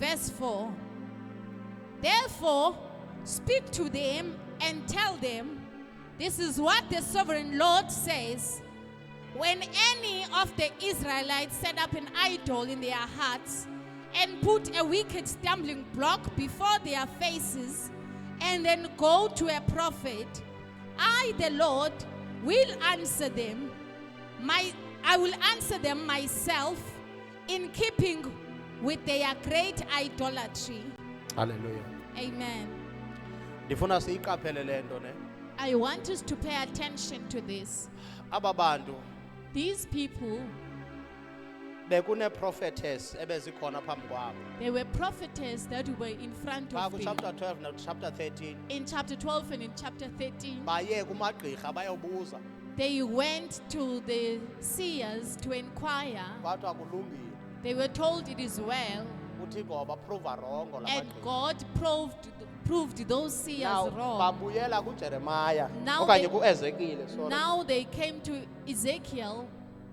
Verse 4. Therefore, speak to them and tell them, this is what the sovereign Lord says. When any of the Israelites set up an idol in their hearts and put a wicked stumbling block before their faces and then go to a prophet, I, the Lord, will answer them. I will answer them myself in keeping with their great idolatry. Hallelujah. Amen. Ndifuna siyiqaphele le nto ne. I want us to pay attention to this. Aba bantu These people, bekune prophetess ebezikhona phambi kwabo. they were prophetess that were in front Phaa of them. chapter 12 na chapter 13 In chapter 12 and in chapter 13, baye kumagqirha bayobuza they went to the seers to inquire. kwathiwa kulungile. They were told it is well, uThixo wabaprova wrong la and magqirha. God proved those seers Now wrong. babuyela kuJeremiah Now okanye they- kuEzekiel sorry. Now they came to Ezekiel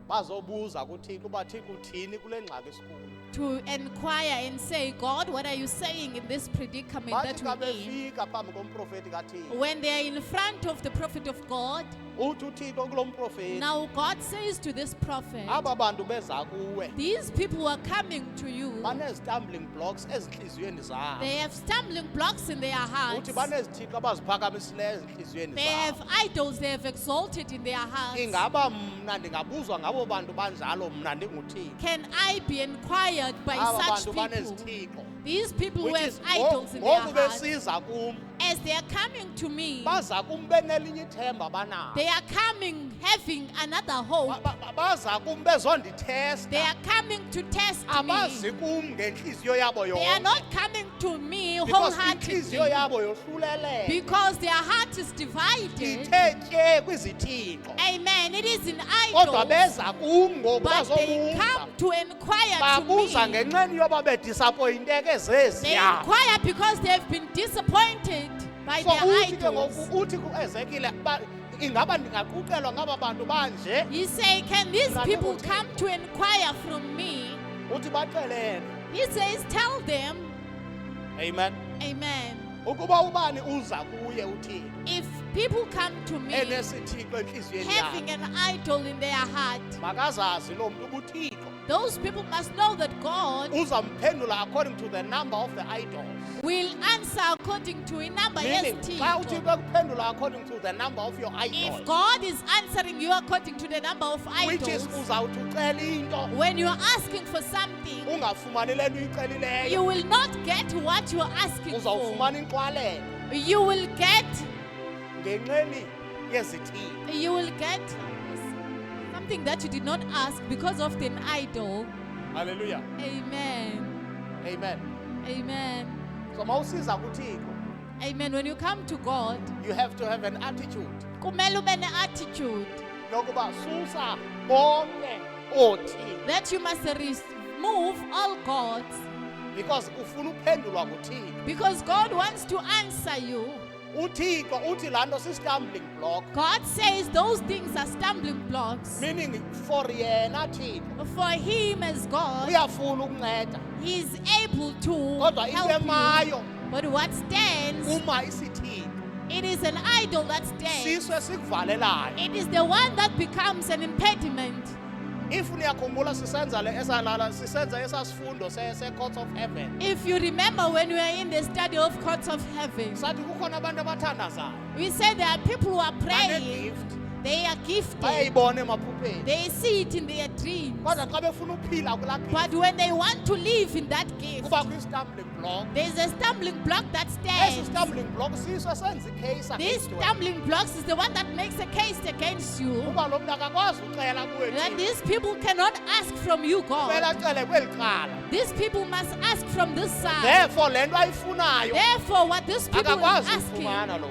Bazobuza kuThixo uba Thixo uthini kule ngxaki sikuyo. to inquire and say, God, what are you saying in this predicament Bathi that xa we're in? befika phambi komprofeti kaThixo. When they are in front of the prophet of God, Uthi uThixo kulo mprofeti. now God says to this prophet, Aba bantu beza kuwe. these people are coming to you. Banezi-stumbling blocks ezinhliziyweni zabo. They have stumbling blocks in their hearts. Uthi banezithixo abaziphakamisileyo ezinhliziyweni They have zabo. idols they have exalted in their hearts. Ingaba mna ndingabuzwa ngabo bantu banjalo mna ndinguThixo. Can I be inquired by Aba such bantu people? banezithixo. These people who Which have is idols in their ngoku hearts, besiza kum as they are coming to me, baza kum benelinye ithemba banalo. they are coming having another hope. Baza kum bezondithesta. They are coming to test Abazi me. kum ngenhliziyo yabo They are yonke. not coming to me Because wholeheartedly inhliziyo yabo yohlulelene. because their heart is divided. Ithe tye kwizithixo. Amen. It is in Kodwa idols. beza kum ngoku But they bazobuza. come to inquire to Babuza me. ngenxeni yoba bedisappointeke They zeziya. inquire because they have been disappointed by So their uthi ke idols. ngoku uthi kuEzekiel ingaba ndingaqukelwa ngaba bantu banje. He say, can these Mna people ndinguThixo. come to inquire from me? Uthi baxelele. He says, tell them, Amen. amen. Ukuba ubani uza kuye uThixo If people come to me enesithixo enhliziyweni having yakhe. an idol in their heart, Makazazi lo muntu ubuThixo those people must know that God uzamphendula according to the number of the idols. will answer according to a number. Meaning, Yes, xa Tito. uThixo ekuphendula according to the number of your If idols, God is answering you according to the number of which is idols, uzawuthi ucela into when you're asking for something, ungafumani le nto you uyicelileyo, will not get what you're asking for. uzawufumana inxwaleko You will get ngenxeni yezithixo. you will get something that you did not ask because of an idol. Hallelujah. Amen. Amen. Amen. So mawusiza kuThixo, Amen. When you come to God, you have to have an attitude kumele ube ne-attitude yokuba susa bonke oothixo, that you must remove all gods because ufuna uphendulwa nguThixo. because God wants to answer you. uThixo uthi laa nto si-stumbling block, God says those things are stumbling blocks. meaning for yena Thixo For him as God, uyafuna ukunceda, he is able to kodwa into help you. emayo But what stands, uma isithixo it is an idol that stands. siso esikuvalelayo. It is the one that becomes an impediment. If niyakhumbula sisenza esaa sifundo se-courts of heaven, If you remember when we were in the study of courts of heaven, sathi kukhona abantu abathandazayo, we said there are people who are praying, bane-gift, they are gifted, bayayibona emaphupheni, they see it in their dreams. kodwa xa befuna uphila kulaa gift But when they want to live in that gift, kubakho i-stumbling block. there's a stumbling block that Esi stands. stumbling block siso esenza ikheyisi This against wena. stumbling blocks is the one that makes a case against you. Kuba lo mntu akakwazi ucela kuwe That Thixo. these people cannot ask from you, Kumele God. acele kweli cala. These people must ask from this side. Therefore le nto ayifunayo Therefore, what these people are akakwazi asking, uyifumana lo.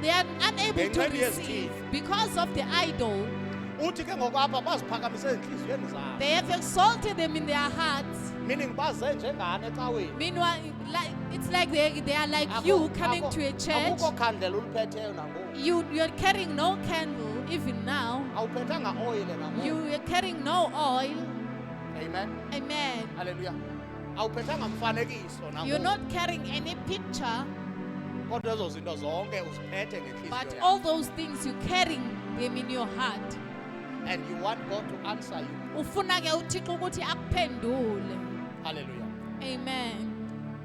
they are unable to Ngenxeni receive yezithixo. because of the idol. Uthi ke ngoku apha baziphakamise ezintliziyweni zabo. They have exalted them in their hearts. Meaning baze njengani ecaweni. Meanwhile, it's like they are like you coming to a church. Akukho khandlela uliphetheyo nangoku. You're carrying no candle even now. Awuphethanga oyile nangoku. You are carrying no oil. Amen. Amen. Hallelujah. awuphethanga mfanekiso You're nangoku, not carrying any picture, kodwa ezo zinto zonke uziphethe ngenhliziyo but yakho. all those things you're carrying them in your heart. And you want God to answer you. Ufuna ke uThixo ukuthi akuphendule. Hallelujah. Amen.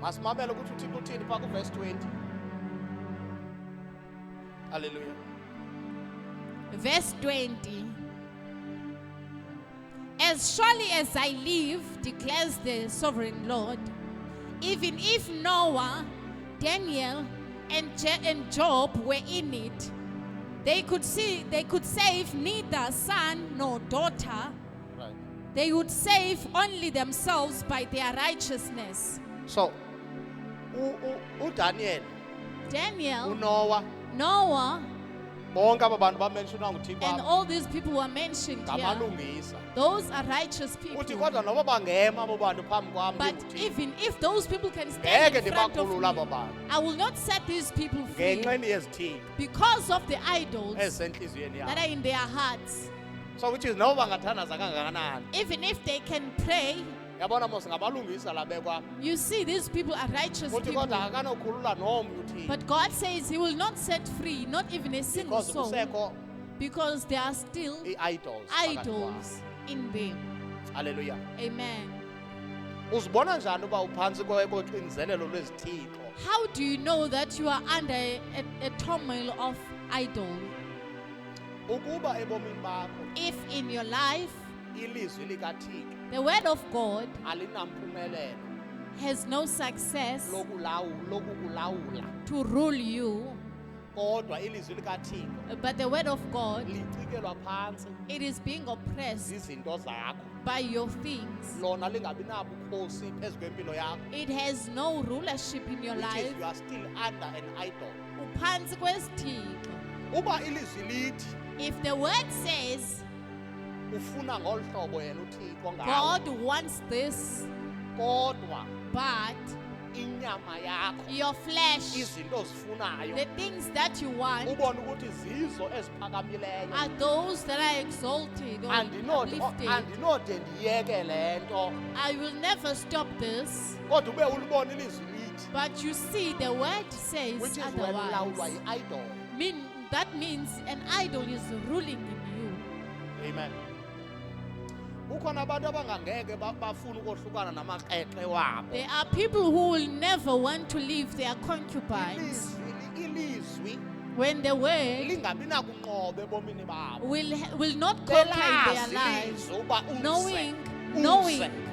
Masimamele ukuthi uThixo uthini pha kuverse 20. Hallelujah. Verse 20. As surely as I live, declares the sovereign Lord, even if Noah, Daniel, and Job were in it, they could save neither son nor daughter. Right. They would save only themselves by their righteousness. So, Daniel, Daniel, Noah, Noah, bonke aba bantu bamentionwa nguThixo and apha, all these people who are mentioned here, ngamalungisa. those are righteous Uthi people. kodwa noba bangema abo bantu phambi kwami But ndinguThixo, even if those people can stand ngeke in front of ndibakhulula abo me, bantu I will not set these people free ngenxeni yezithixo because of the idols ezisentliziyweni that yabo. are in their hearts. So which is noba bangathandaza kangakanani, Even if they can pray, yabona mos ngamalungisa la bekwa, you see these people are righteous uthi people. kodwa akanokhulula nomnye uThixo But God says He will not set free, not even a single because soul, kusekho because there are still ii-idols phakathi idols in them. kwabo. Hallelujah. Amen. Uzibona njani uba uphantsi koxinzelelo lwezithixo? How do you know that you are under a turmoil of idol? Ukuba ebomini bakho If in your life ilizwi likaThixo the word of God alinampumelelo has no success lokukulawula, to rule you, kodwa ilizwi likaThixo but the word of God, licikelwa phantsi it is being oppressed zizinto zakho, by your things. lona lingabi nabukhosi phezu kwempilo yakho, It has no rulership in your which is life. you are still under an idol. Uphansi kwesithixo. Uba ilizwi lithi If the word says ufuna ngolu hlobo yena uThixo ngawe, God wants this, kodwa but inyama yakho, your flesh, izinto ozifunayo, the things that you want, ubone ukuthi zizo eziphakamileyo, are those that are exalted or uplifted. andinode ndiyeke le nto, I will never stop this. kodwa ube ulibona ilizwi lithi, But you see, the word says which is when ulawulwa otherwise. yi-idol. That means an idol is ruling in you. Amen. Ukhona abantu abangangeke bafuna ukohlukana namaxexe wabo. There are people who will never want to leave their concubines Ilizwi when the word lingabi nakunqoba ebomini babo. will not conquer in their Belazi lives, ilizwi uba knowing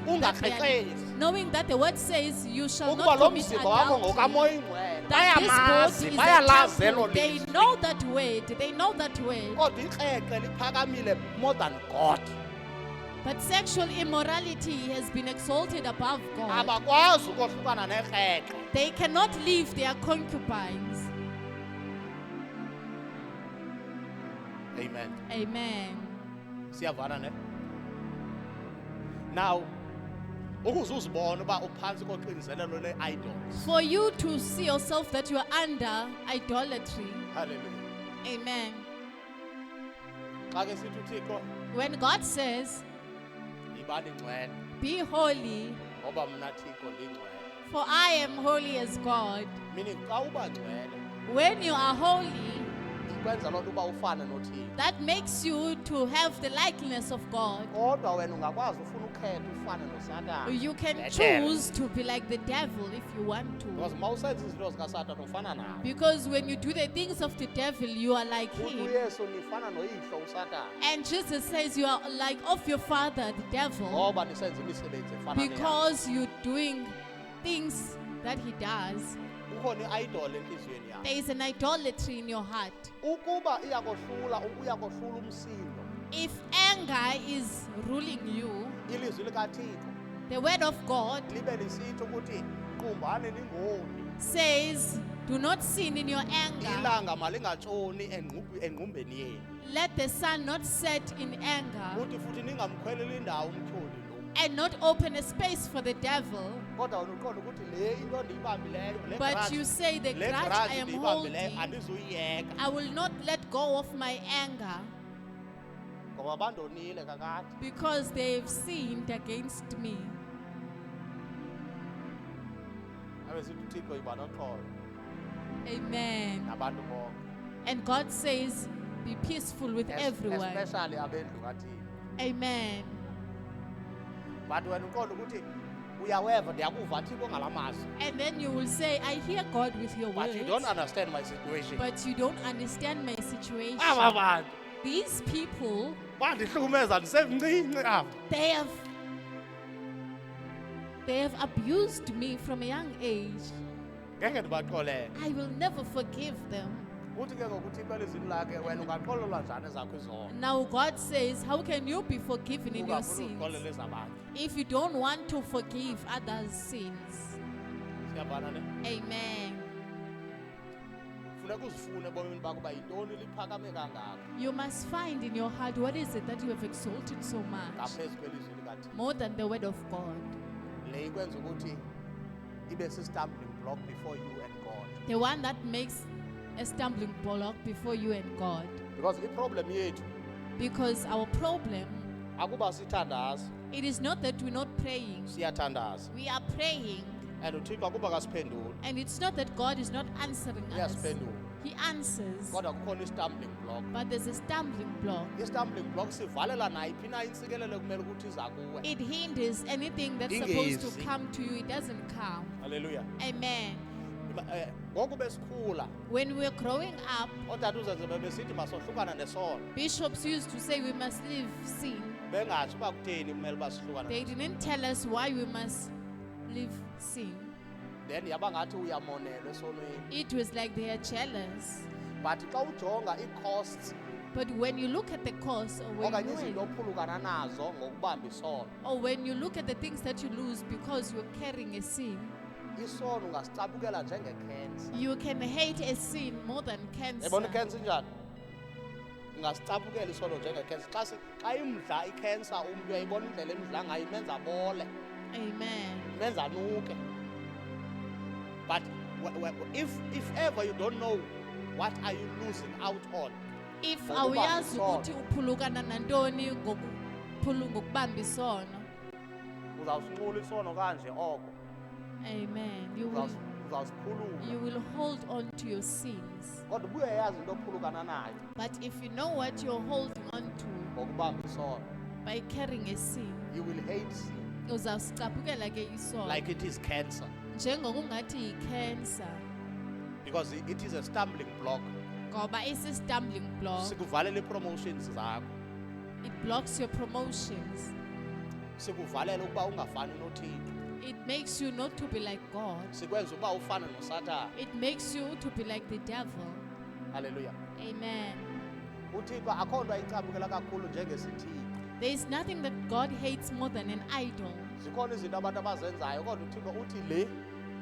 ungaxexezi. that the word says you shall Ukuba not lo commit mzimba wakho adultery. ngokamoya ingcwele. That this Bayamazi, body is bayalazi the elo temple. They lizwi. know that word. They know that word. Kodwa ixexe liphakamile more than God. But sexual immorality has been exalted above God. Abakwazi ukohlukana nexexe. They cannot leave their concubines. Amen. Amen. Siyavana ne? Now, ukuze uzibone uba uphansi koxinzelelo le-idols. For you to see yourself that you are under idolatry. Hallelujah. Amen. Xa ke sithi uThixo When God says, yibani ingcwele be holy, ngoba mna Thixo ndingcwele. for I am holy as God. Meaning xa uba ngcwele When you are holy, ikwenza loo nto uba ufane noThixo. that makes you to have the likeness of God. Kodwa wena ungakwazi ufuna ukhetha ufane noSatani. You can Bhetele. choose to be like the devil if you want Because to. ma usenza izinto zikaSatani ufana naye. Because when you do the things of the devil, you are like Uthi him. uYesu nifana noyihlo uSatani. And Jesus says you are like of your father, the devil, Ngoba nisenza imisebenzi efana neyayo. because you're doing things that he does. Kukhona i-idol enhliziyweni yakho. There is an idolatry in your heart. Ukuba uyakohlula umsindo, If anger is ruling you, ilizwi likaThixo the word of God libe lisithi ukuthi qumbani ningoni, says, do not sin in your anger. ilanga malingatshoni engqumbeni yenu. Let the sun not set in anger, Uthi futhi ningamkhweleli indawo umtyholi lo. and not open a space for the devil. Kodwa wena uqonda ukuthi le into ndiyibambileyo, le But grudge- you say, the le grudge grudge I am ndiyibambileyo holding, andizuyiyeka I will not let go of my anger, ngoba bandonile kakade. because they've sinned against me. abesithi uThixo yiba noxolo Amen. nabantu bonke. And God says, be peaceful with everyone. Especially abendlu kaThixo. Amen. But wena uqonda ukuthi uyaweva ndiyakuva Thixo ngalamazwi. And then you will say, I hear God with your But words, you don't understand my situation. but you don't understand my situation. Aba bantu These people, bandihlukumeza ndisemncinci apha. they have abused me from a young age. Ngeke ndibaxolele. I will never forgive them. Uthi ke ngokuthi impela izwi lakhe wena ungaqolelwa njani ezakho izono. Now God says, how can you be forgiven in your Ungafuni sins uqolele ezabanye. if you don't want to forgive others' sins? Siyabana ne? Amen. Funeka uzifune ebomini bakho uba yintoni liphakame kangaka You must find in your heart what is it that you have exalted so much, ngaphezu kwelizwi likaThixo. more than the word of God. Le ikwenza ukuthi ibe si-stumbling block before you and God. The one that makes a stumbling block before you and God. Because iproblem yethu Because our problem, akuba sithandaza, it is not that we're not praying. siyathandaza. We are praying, And uThixo akuba kasiphenduli, and it's not that God is not answering us. uyasiphendula. He answers, Kodwa kukhona i-stumbling block. but there's a stumbling block. I-stumbling block sivalela nayiphi na intsikelelo kumele ukuthi iza kuwe. It hinders anything that's Ingezi. supposed to come to you. It doesn't come. Hallelujah. Amen. Ngoku besikhula, When we're growing up, ootata uzenze bebesithi masohlukana nesono. bishops used to say we must leave sin. Bengatsho uba kutheni kumele uba sihlukana. They didn't tell us why we must leave sin. Then yaba ngathi uyamonelwa esonweni. It was like they are jealous. But xa ujonga ii-costs But when you look at the cost, okanye izinto ophulukana nazo ngokubamba isono, or when you look at the things that you lose because you're carrying a sin, isono ungasicapukela njenge-cancer. you can hate a sin more than cancer. Yabona i-cancer injani? Ungasicapukela isono njenge-cancer. Xa imdla i-cancer umntu uyayibona indlela emdla ngayo imenza bole, Amen. imenza nuke. But if ever you don't know what are you losing out on, If Ngokubamba awuyazi isono. ukuthi uphulukana nantoni ngokubamba isono. uzawusinqula isono kanje oko. Amen. You Uzawusiphulula. will hold on to your sins. Kodwa ubuye yazi into ophulukana nayo But if you know what you're holding on to ngokubamba isono. by carrying a sin, You will hate sin uzawusicapukela ke isono. like it is cancer. Njengokungathi yi-cancer. Because it is a stumbling block. Ngoba isi-stumbling block. Sikuvalela ii-promotions zakho. It blocks your promotions. Sikuvalela ukuba ungafani noThixo. It makes you not to be like God. Sikwenza ukuba ufane noSathane. It makes you to be like the devil. Hallelujah. Amen. uThixo akho nto ayicapukela kakhulu njengesithixo. There is nothing that God hates more than an idol. Zikhona izinto abantu abazenzayo kodwa uThixo uthi le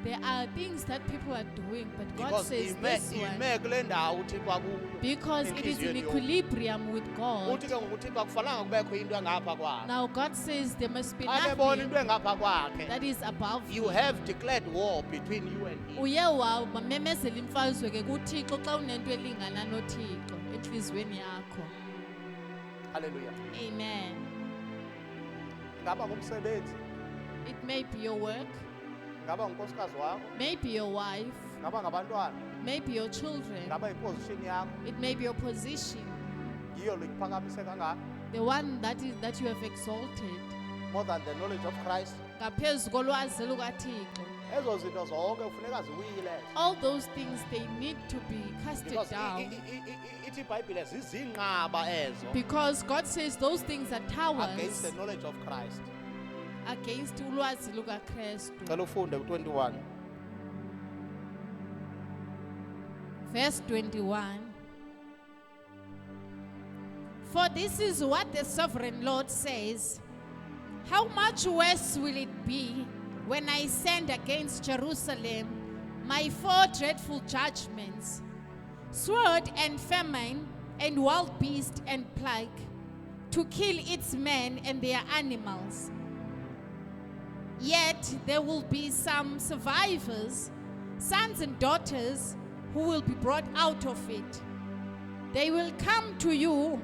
There are things that people are doing, but God because says this one ime kule ndawo uThixo akuyo. because it is in Enhliziyweni yomntu. equilibrium with God. Uthi ke ngoku uThixo akufanelanga kubekho into engapha kwakhe. Now God says there must be Xa ebona nothing into engapha kwakhe, that is above you him. have declared war between you and him. Uye wamemezela imfazwe ke kuThixo xa unento elingana noThixo enhlizweni yakho. Hallelujah. Amen. Ngaba ngumsebenzi, It may be your work, ngaba ngunkosikazi wakho, maybe your wife, ngaba ngabantwana, maybe your children, ngaba yiposition yakho, it may be your position, yiyo lo iphakamise kangaka, the one that you have exalted, more than the knowledge of Christ. ngaphezu kolwazi lukaThixo. Ezo zinto zonke kufuneka ziwile. All those things, they need to be casted Because down. ithi iBhayibhile zizinqaba ezo Because God says those things are against towers the knowledge of Christ. against ulwazi lukaKristu. Cela ufunde ku-21. Verse 21. For this is what the sovereign Lord says: how much worse will it be when I send against Jerusalem my 4 dreadful judgments, sword and famine and wild beast and plague, to kill its men and their animals. Yet there will be some survivors, sons and daughters, who will be brought out of it. They will come to you,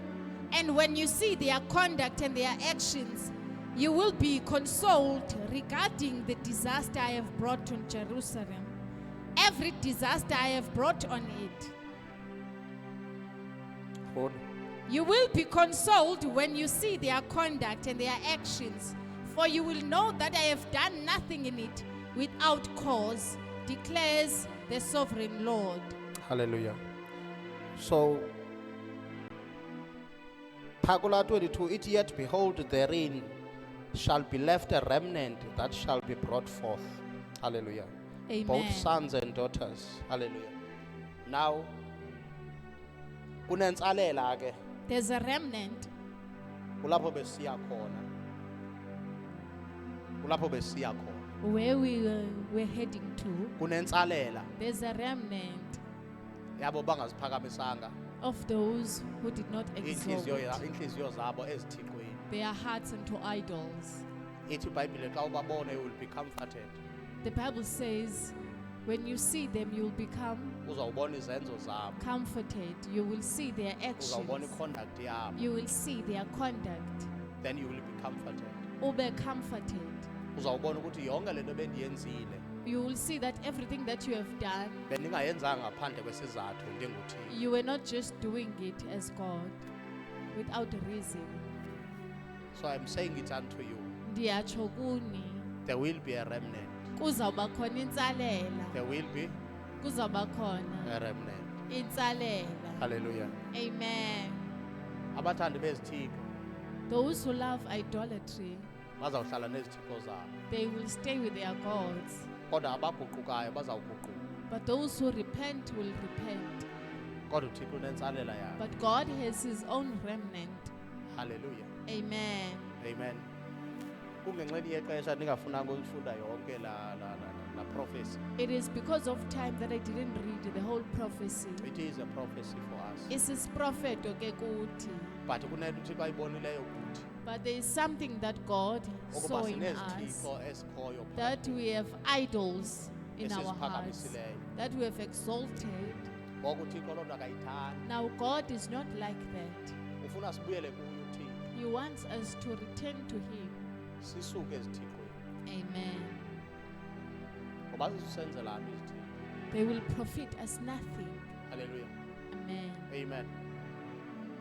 and when you see their conduct and their actions, You will be consoled regarding the disaster I have brought on Jerusalem, every disaster I have brought on it. Funda. You will be consoled when you see their conduct and their actions, for you will know that I have done nothing in it without cause, declares the sovereign Lord. Hallelujah. So, Pagula 22, it yet behold therein shall be left a remnant that shall be brought forth. Hallelujah. Amen. Both sons and daughters. Hallelujah. Now, kunentsalela ke There's a remnant. kulapho besiya khona. Kulapho besiya khona. Where we're heading to, Kunentsalela there's a remnant yabo bangaziphakamisanga of those who did not exalt inhliziyo zabo ezithixweni. their hearts unto idols. Ithi iBhayibhile xa ubabona you will be comforted. The Bible says, when you see them, you will become Uzawubona izenzo zabo. comforted. You will see their Uzawubona actions. iconduct yabo. You will see their conduct. Then you will be comforted. Ube comforted. Uzawubona ukuthi yonke lento bendiyenzile You will see that everything that you have done, bendingayenzanga ngaphandle kwesizathu ndinguThixo. you were not just doing it as God, without a reason. So I'm saying it unto you. Ndiyatsho kuni, There will be a remnant. kuzawuba khona intsalela. There will be Kuzawuba khona a remnant. intsalela. Hallelujah. Amen. Abathandi bezithixo Those who love idolatry, bazawuhlala nezithixo zabo. they will stay with their gods. Kodwa abaguqukayo bazawuguquka. But those who repent will repent. Kodwa uThixo unentsalela yakhe. But God has his own remnant. Hallelujah. Amen. Amen. Kungenxeni yexesha ningafunanga ukufunda yonke la prophecy. It is because of time that I didn't read the whole prophecy. It is a prophecy for us. Isisprofeto ke kuthi. But kunento uThixo ayibonileyo kuthi But there is something that God saw ukuba in us, sinezithixo ezikhoyo that we have idols in our hearts, esiziphakamisileyo. that we have exalted. Ngoku uThixo loo nto akayithandi. Now God is not like that. Ufuna sibuyele kuye uThixo. He wants us to return to him. Sisuke ezithixweni. Amen. Ngoba sizenzelana izithixo. They will profit us nothing. Hallelujah. Amen. Amen.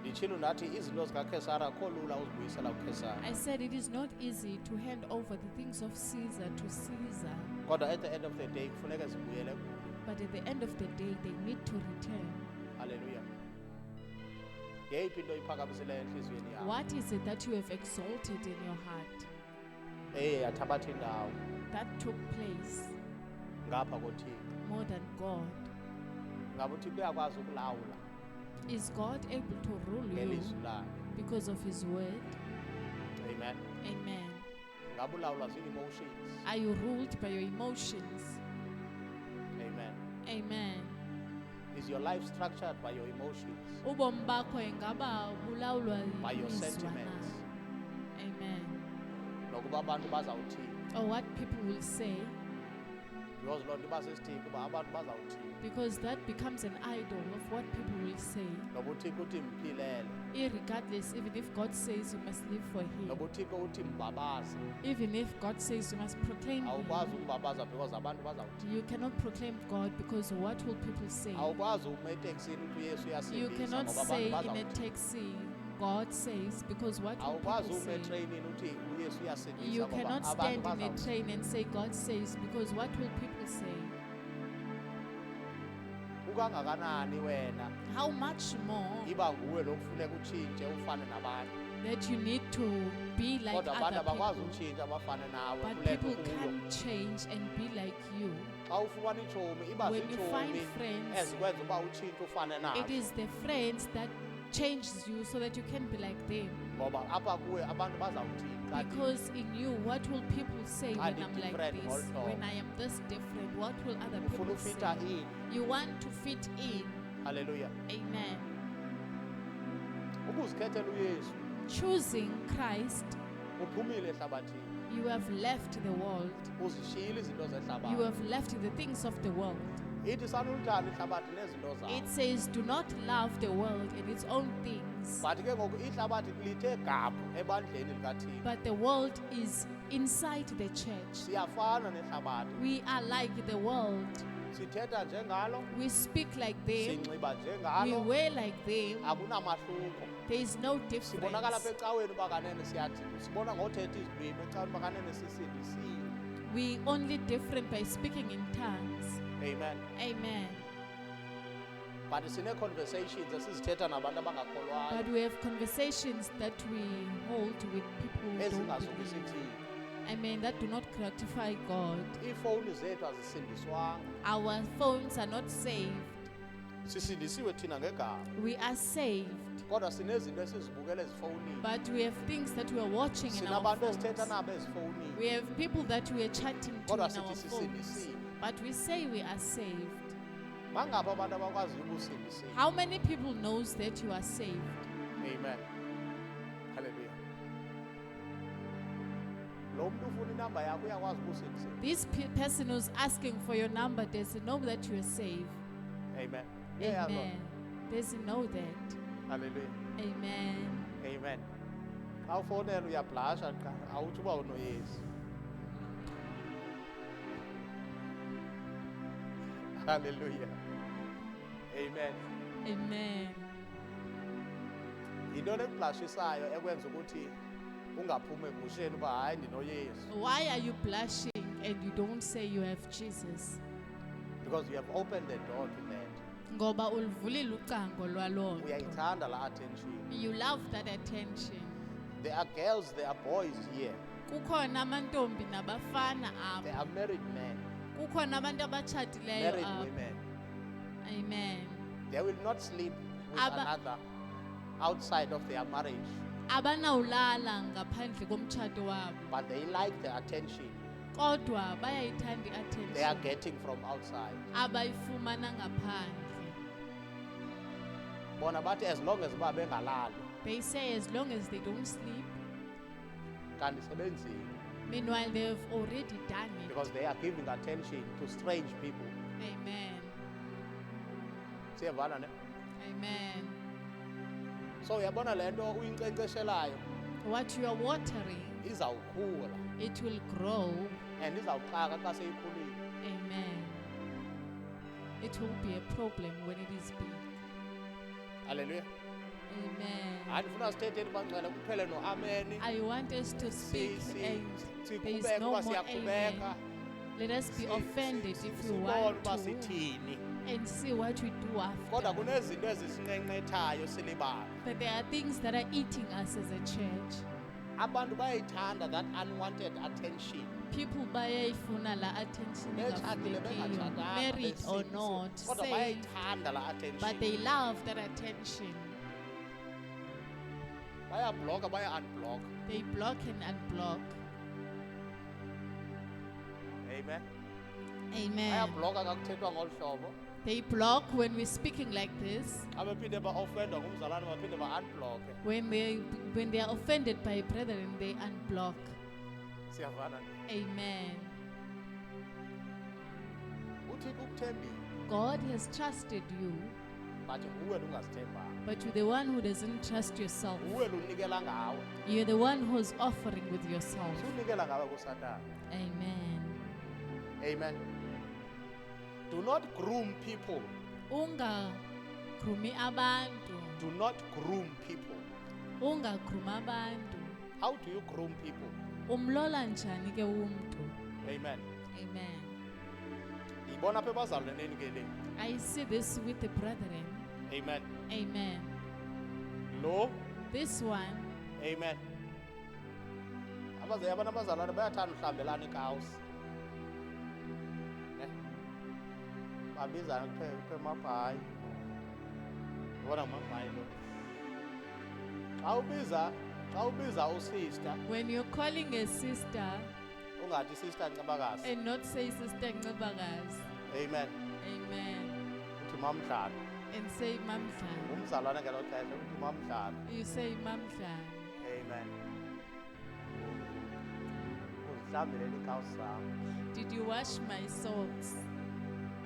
Nditshilo ndathi izinto zikaKhesara akho lula uzibuyisela kuKhesara. I said it is not easy to hand over the things of Caesar to Caesar, Kodwa at the end of the day kufuneka zibuyele kuye. but at the end of the day, they need to return. Hallelujah. Yeyiphi into oyiphakamisileyo enhliziyweni yakho? What is it that you have exalted in your heart Yathabatha indawo that took place ngapha koThixo. more than God? Ngabe uThixo uyakwazi ukulawula Is God able to rule you ngelizwi lakhe. because of his word? Amen. Amen. Ngabe ulawulwa zii-emotions. Are you ruled by your emotions? Amen. Amen. Is your life structured by your emotions? Ubomi bakho ingaba bulawulwa By your yimizwa na? sentiments? Amen. Nokuba abantu bazawuthini? Or what people will say, Because loo nto iba sisithixo uba abantu bazawuthini? because that becomes an idol of what people will say. Noba uThixo uthi mphilele. Irregardless, even if God says you must live for him, Noba uThixo uthi mbabaze. even if God says you must proclaim Awukwazi him, umbabaza because abantu bazawuthini? you cannot proclaim God because what will people say? Awukwazi uma eteksini uthi uYesu You uyasindisa cannot ngoba say abantu in a bazawuthini? taxi, God says, because what will Awukwazi people uma say? etreyinini uthi uYesu uyasindisa You ngoba cannot abantu stand in a bazawuthini? train and say God says, because what will people say? Ukangakanani wena How much more iba nguwe lo kufuneka utshintshe ufane nabantu. that you need to be like Kodwa abantu other abakwazi people, utshintsha bafane nawe but kule nto people kuyo. can't change and be like you. Xa ufumana itshomi iba When you find ziitshomi friends, ezikwenza uba utshintshe ufane it nazo. is the friends that changes you so that you can be like them. Ngoba apha kuwe abantu bazawuthini xa ndi- Because in you, what will people say when I'm I'm like different this? also. When I am this different, what will other ufuna people ufita say? in. You want to fit in. Hallelujah. Amen. Ukuzikhethela uYesu Choosing Christ, uphumile ehlabathini. you have left the world. Uzishiyile izinto You zehlabathi. have left the things of the world. ithi sanulithanda ihlabathi nezinto zayo. It says, do not love the world and its own things. But ke ngoku ihlabathi lithe gaphu ebandleni likaThixo. But the world is inside the church. Siyafana nehlabathi. We are like the world. Sithetha njengalo, We speak like them. sinxiba We njengalo, wear like them. akunamahluko. There is no Sibonakala apha difference. ecaweni uba kanene siyathi, sibona ngothetha izilwimi ecaweni uba kanene sisindisiwe. We only different by speaking in tongues. Amen. Amen. But sine-conversations esizithetha nabantu abangakholwayo But we have conversations that we hold with people who don't ezingazukisi believe. Thixo. Amen. That do not gratify God. Iifowuni zethu azisindiswanga. Our phones are not saved. Sisindisiwe thina ngegama. We are saved. Kodwa sinezinto esizibukela ezifowunini. But we have things that we are watching in our Sinabantu esithetha phones. nabo ezifowunini. We have people that we are chatting to in Kodwa our sithi phones. sisindisiwe. But we say we are saved. Mangaphi abantu abakwaziyo ukusindisiwe? How many people knows that you are saved? Amen. Hallelujah. Lo muntu ufuna inamba yakho uyakwazi ukusindisiwe. This person who's asking for your number, does he know that you are saved? Amen. Uyayazi loo nto? Amen. Does he know that? Hallelujah. Amen. Amen. Xa ufowunela uyablasha qha awuthi uba unoyesu. Hallelujah. Amen. Amen. Yintoni ekublashisayo ekwenza ukuthi ungaphumi egusheni uba hayi ndinoyesu? Why are you blushing and you don't say you have Jesus? Because you have opened the door to that. Ngoba ulivulile ucango lwaloo nto. Uyayithanda la attention. You love that attention. There are girls, there are boys here. Kukhona amantombi nabafana There apha. are married men, Kukhona abantu abatshatileyo married apha. women. Amen. They will not sleep with Aba- another outside of their marriage, Abanawulala ngaphandle komtshato wabo. but they like the attention Kodwa bayayithanda they are i-attention getting from outside. abayifumana ngaphandle. Bona bathi as long as uba bengalali, They say as long as they don't sleep, kanti sebenzile, meanwhile they've already done it. because they are giving attention to strange people. Amen. Siyavana ne? Amen. So uyabona le nto uyinkcenkceshelayo What you are watering, izawukhula it will grow. and izawuxaka xa seyikhulile. Amen. It will be a problem when it is big. Hallelujah. Amen. Hayi ndifuna sithetheni bangcwele kuphele no-ameni. I want us to speak and there is Sikhubeka no uba more siyaqhubeka. amen. Let us be offended if you Sibone want uba to sithini. and see what we do Kodwa after. kunezinto ezisinqenqethayo silibala. But there are things that are eating us as a church. Abantu bayayithanda that unwanted attention. People bayayifuna la attention Betshatile engafunekiyo, bengatshatanga, married or besindisiwe. not, Kodwa saved, bayayithanda la attention. but they love that attention. Bayabhlokha, baya-unblock. They block and unblock. Amen. Amen. Bayabhlokha xa kuthethwa ngolu hlobo. They block when we're speaking like this. Xa bephinde ba-ofendwa ngumzalwane baphinde ba-unblocke. When they are offended by brethren, they unblock. Siyavana nje. Amen. uThixo ukuthembile, God has trusted you, but nguwe lungazithembanga. but you're the one who doesn't trust yourself. Nguwe lunikela ngawe. You're the one who's offering with yourself. Sunikela ngawe kuSathane. Amen. Amen. Do not groom people. Ungagrumi abantu. Do not groom people. Ungagrumi abantu. How do you groom people? Umlola njani ke umntu? Amen. Amen. Yibona apha ebazalwaneni ke le. I see this with the brethren. Amen. Amen. Lo. This one, Amen. Abantu abazalwane bayathanda uhlambelana ikawusi. Ne? Babizana kuphe amabhayi. Ubona amabhayi lo. Xa ubiza usister, when you're calling a sister ungathi sister Ncebakazi. and not say sister Ncebakazi, Amen. amen, Uthi mamdlalo. and say Mamdlana, Umzalwane ngelo xesha uthi mamdlalo. you say Mamdlana. Amen. Uzihlambelele ikawusi zakho. Did you wash my socks?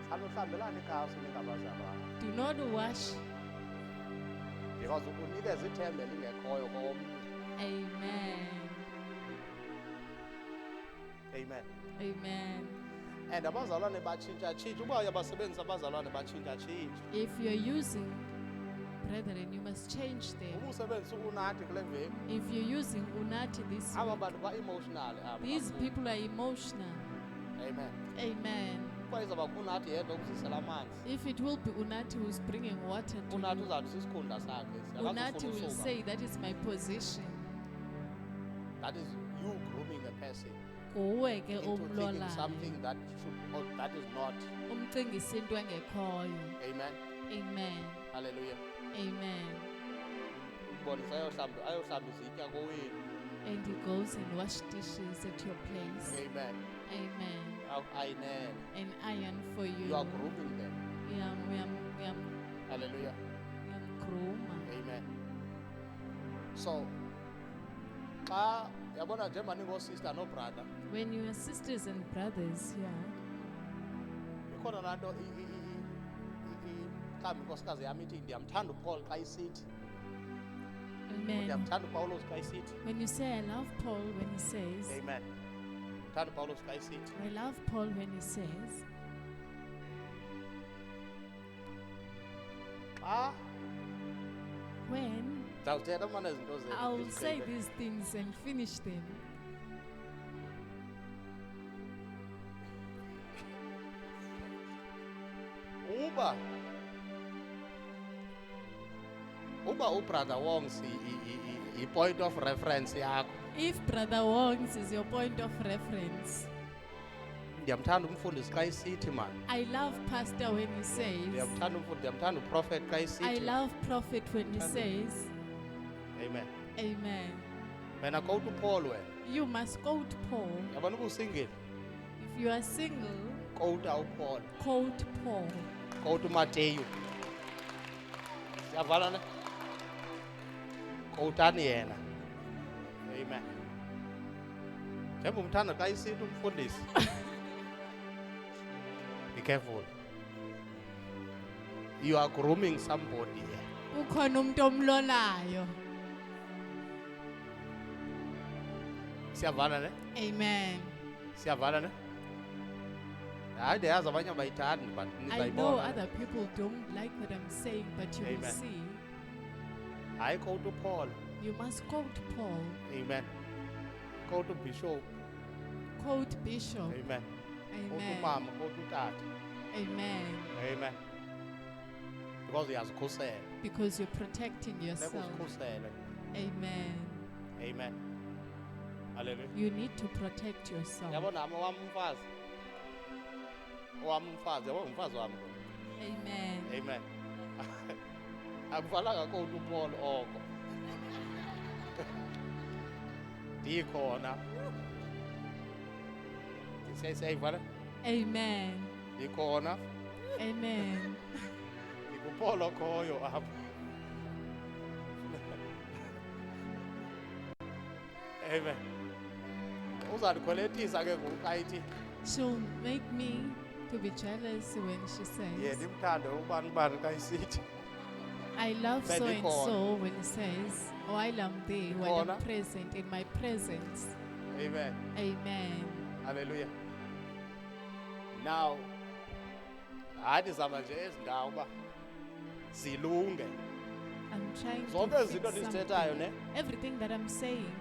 Xa uhlambelana ikhazi ningabazalwane Do not wash. because unikeza ithemba elingekhoyo komnye. Amen. Amen. Amen. And abazalwane batshintsha-tshintsha. Uba uyabasebenzisa abazalwane batshintsha-tshintsha. If you're using brethren, you must change them. Uba usebenzisa unathi kule veki, If you're using unati this aba week, bantu ba-emotional aba. these people are emotional. Amen. Amen. Uba izawuba unathi yedwa ukuzisela amanzi, If it will be Unati who's bringing water to unathi you, uzawuthi sisikhundla sakhe. Unati will Akazufuna say usuka. that is my position. That is you grooming a person Kuwe ke into thinking umlolayo. something that should or that is not. Umcingisa into engekhoyo. Amen. Amen. Hallelujah. Amen. Ubonisa ayohlamba izitya kowenu. And he goes and wash dishes at your place. Amen. Amen. Ayinene. And iron for you. You are grooming them. Hallelujah. Uyamgruma. Amen. So xa yabona njengoba ningoosister nobrother, When you are sisters and brothers here, ikhona laa nto mhlawumbi inkosikazi yam ithi ndiyamthanda uPaul xa isithi, amen. ndiyamthanda uPawulos xa isithi. When you say I love Paul when he says, Amen. Ndiyamthanda uPawulos xa isithi. I love Paul when he says, Xa when ndizawuthetha umane izinto zenu I will say ndizigqibe. these things and finish them. uba ubrother Wongs i-point of reference yakho, If Brother Wongs is your point of reference, ndiyamthanda umfundisi xa isithi man, I love Pastor when he says, ndiyamthanda uprofet xa I isithi. love Prophet when he says, Amen. Amen. Wena quote uPaul wena. You must quote Paul. Yabona uba usingile, If you are single, quote uPaul, quote Paul. quote uMateyu. Siyavana ne? Quoteani yena. Amen. Njengoba umthanda xa isithi umfundisi. Be careful. You are grooming somebody here. Ukhona umuntu omlolayo. Siyavana ne? Amen. Siyavana ne? Hayi ndiyazi abanye abayithandi but I know nizayibona. other people don't like what I'm saying, but you will Amen. see. Hayi quote uPaul. You must quote Paul, Amen. Quote uBishop. quote Bishop. Amen. Quote Amen. umama, quote utata. Amen. Amen. Because uyazikhusela. Because you're protecting yourself. Uzikhusele. Amen. Amen. Hallelujah. You need to protect yourself. Yabona owami umfazi. Owami umfazi, yabona umfazi wami. Amen. Amen. Akufananga quote uPaul oko. Ndikhona. Siyayivana? Amen. Ndikhona. Amen. NguPaul okhoyo apha. Amen. Uzandikhwelethisa ke ngoku xa ithi She'll make me to be jealous when she ndiye says, ndimthande ubani ubani xa isithi. I love so and Bendikhona. so when he says, while I'm there, while Ndikhona. I'm present, in my presence. Amen. Amen. Hallelujah. Now, hayi ndizama nje ezi ndawo uba zilunge. I'm trying Zonke to izinto fix ndizithethayo ne, something. Everything that I'm saying,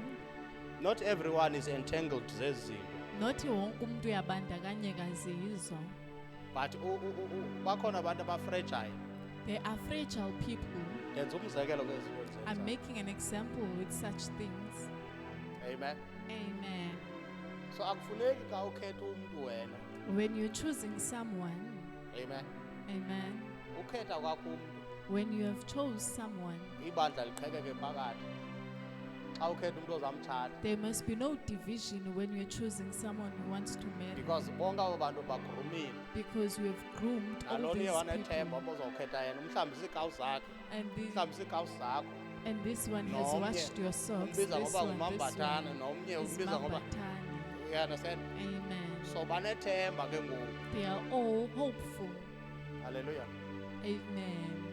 not everyone is entangled zezi zinto. not wonke umuntu uyabandakanyeka zizo. But bakhona abantu abafragile. There are fragile people. Ndenza umzekelo kwezi zinto I'm ndizenzayo. making an example with such things. Amen. Amen. So akufuneki xa ukhetha umntu wena. When you're choosing someone, Amen. amen. Ukhetha kwakho umntu When you have chose someone, ibandla liqhekeke phakathi. Xa ukhetha umntu ozamtshata. there must be no division when you're choosing someone who wants to marry. Because bonke abo bantu bagrumile. Because you have groomed all Nalona these wanethemba people. obozawukhetha yena. Umhlawumbi ziikawusi zakhe. And Mhlawumbi ziikawusi zakho. this one has Nomnye washed your socks. umbiza This ngoba one, ngumambathane, nomnye is umbiza ngoba Mambatani. you understand? Amen. So banethemba ke ngoku. They are all hopeful. Hallelujah. Amen.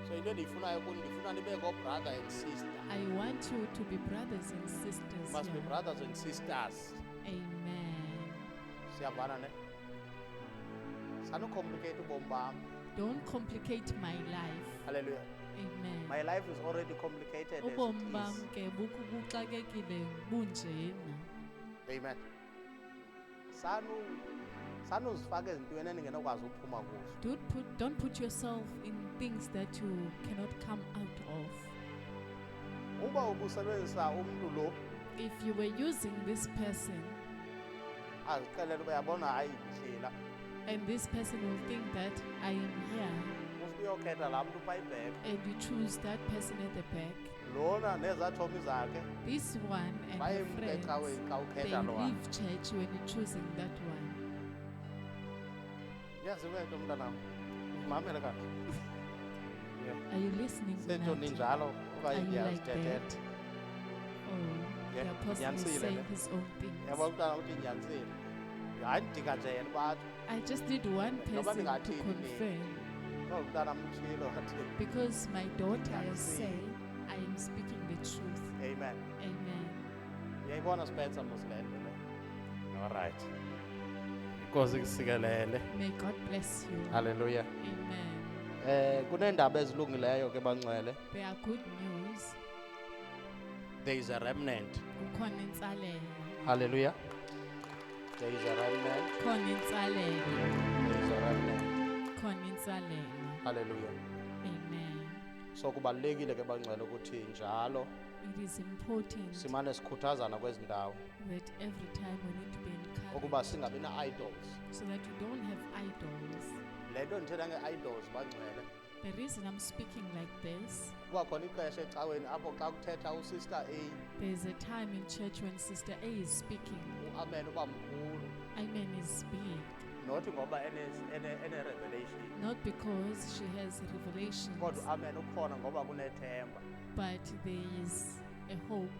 So into endiyifunayo kuni ndifuna nibe brother and sister. I want you to be brothers and sisters Must be here. brothers and sisters. Amen. Siyavana ne? Sanocomplicate ubomi bam. Don't complicate my life. Hallelujah. Amen. My life is already complicated as Ubomi it bam is. ke buxakekile bunjena. Amen. Sanuzifaka ezintweni eningenokwazi ukuphuma kuzo. Don't put yourself in things that you cannot come out of. Uba ubusebenzisa umuntu lo If you were using this person azixelele uba yabona hayi ndihlela and this person will think that I am here ufike uyokhetha laa mntu phayibheka and you choose that person at the back, lona nezathomi zakhe this one and her bayemke friends, xa they ukhetha lo leave church when you're choosing that one. yaziwe nto mntanam mamele kahle Are you listening to sento that? ninjalo Are okanye you like ndiyazithethethe that? Oh, Yeah, the apostle is nyanisile saying le. his own things. yabo mntana uthi nyanisile hayi ndidinga nje yena batsho I just need one Noba person to ndingathini confirm, mntana mtshilo athi because my daughter has Nyanisile. said I am speaking the truth. amen Amen. uyayibona Spencer mosilento le alright inkosi kusikelele May God bless you. haleluya Amen. kuneendaba ezilungileyo ke bangcwele There are good news. there is a remnant Kukhona insalela. haleluya there is a remnant Khona insalela. there is a remnant Khona insalela. haleluya Amen. so kubalulekile ke bangcwele ukuthi njalo It is important simane sikhuthazana kwezi ndawo that every time we need to be ukuba encouraged singabi na-idols so that we don't have idols. le nto ndithetha nge-idols bangcwele The reason I'm speaking like this, kuba khona ixesha ecaweni apho xa kuthetha usister A there's a time in church when Sister A is speaking. uamen uba mkhulu Amen is big. not ngoba ene-revelation Not because she has revelations, kodwa amen ukhona ngoba kunethemba but there is a hope.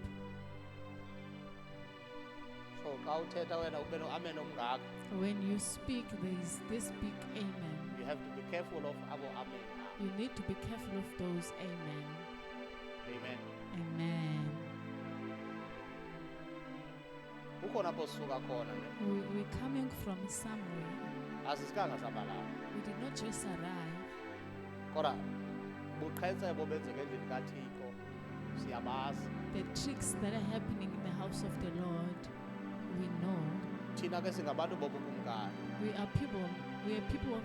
so xa uthetha wena ube no-amen omngaka When you speak, there is this big amen. you have to be careful of abo amen You need to be careful of those amen. amen Amen. kukhona apho sisuka khona ne We're coming from somewhere. asisikanga sabalala We did not just arrive. kodwa buqhetsebo benzeka endlini kathixo siyabazi The tricks that are happening in the house of the Lord, we know. thina ke singabantu bobukumkani We are people of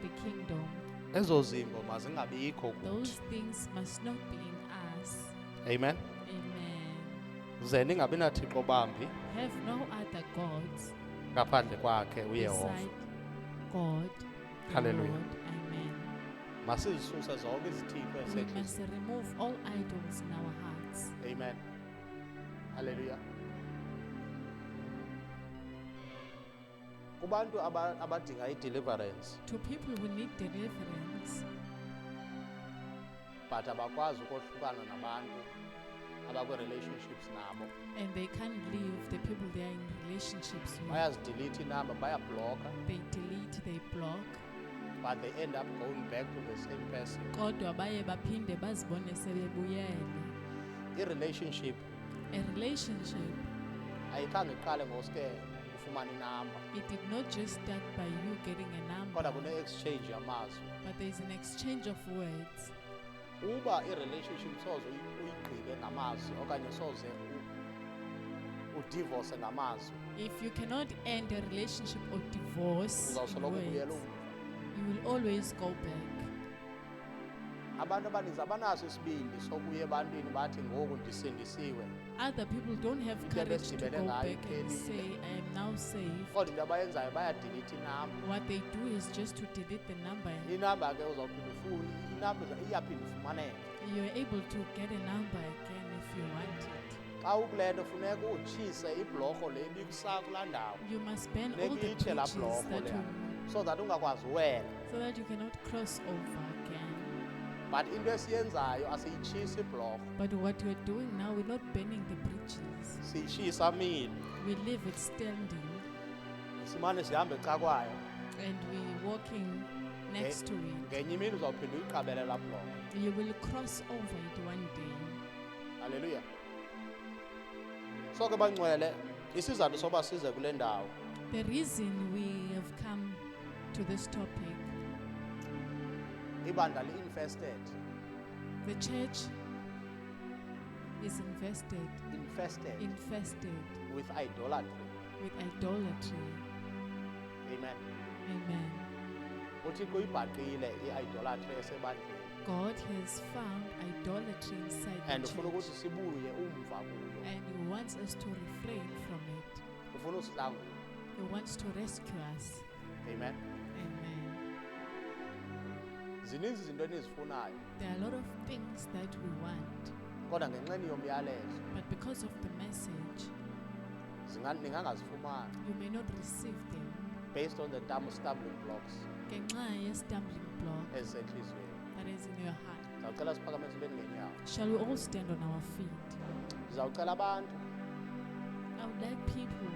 the kingdom. ezo zimbo mazingabikho kuthi Those things must not be in us. amen Amen. ze ningabi nathixo bambi Have no other gods ngaphandle kwakhe uyehova beside God. the Hallelujah. Lord. Amen. masizisuse zonke izithixo We esentliziyweni must remove all idols in our hearts. amen haleluya kubantu abadinga i-deliverance To people who need deliverance, but abakwazi ukohlukana nabantu abakwi-relationships nabo and they can't leave the people they are in relationships with. bayazidelete inamba bayabhlokha They delete, they block. but they end up going back to the same person Kodwa baye baphinde bazibone sebebuyela. i-relationship A relationship, ayikhange iqale ngosuke ufumane inamba it did not just start by you getting a kodwa number, kune-exchange yamazwi but there is an exchange of words. uba i-relationship soze uyigqibe ngamazwi okanye soze udivorce ngamazwi If you cannot end a relationship or divorce in uzawusoloko ubuyela words, umva you will always go back. abantu abaninzi abanaso isibindi sokuya ebantwini bathi ngoku ndisindisiwe Other people don't have Into courage to ebesidibene go ngayo back and iphelile. say, I am now saved. kodwa into abayenzayo bayadilitha inamba What they do is just to delete the number. inamba ke uzawuphinda inamba iyaphinda ifumaneka You're able to get a number again if you want it. xa ukule nto funeka utshise ibhlorho le ibikusakula ndawo You must burn all the Nekuyitshe laa bridges blorho that leya. will, so that ungakwazi uwela so that you cannot cross over again. but into esiyenzayo asiyitshisi ibhlorho But what we're doing now, we're not burning the bridges. siyitshisa mile We leave it standing simane sihambe ecakwayo and we're walking next to it. ngenye imini uzawuphinda uyiqabele laa block. You will cross over it one day. Haleluya. So ke bangcwele isizathu soba size kule ndawo The reason we have come to this topic, ibandla li-infested the church is infested with idolatry. with idolatry. Amen. Amen. uthixo uyibhaqile i-idolatry esebandleni God has found idolatry inside and the ufuna ukuthi church, sibuye umva kuyo, and He wants us to refrain from it. ufuna usihlangula. He wants to rescue us. Amen. Amen. Zininzi izinto enizifunayo There are a lot of things that we want, kodwa ngenxeni yomyalezo but because of the message, ningangazifumani you may not receive them. based on the stumbling blocks Ngenxa ye-stumbling block ezisentliziyweni. that is in your heart. Ndizawucela siphakame sibeni ngeenyawo. Shall we all stand on our feet? Ndizawucela abantu I would like people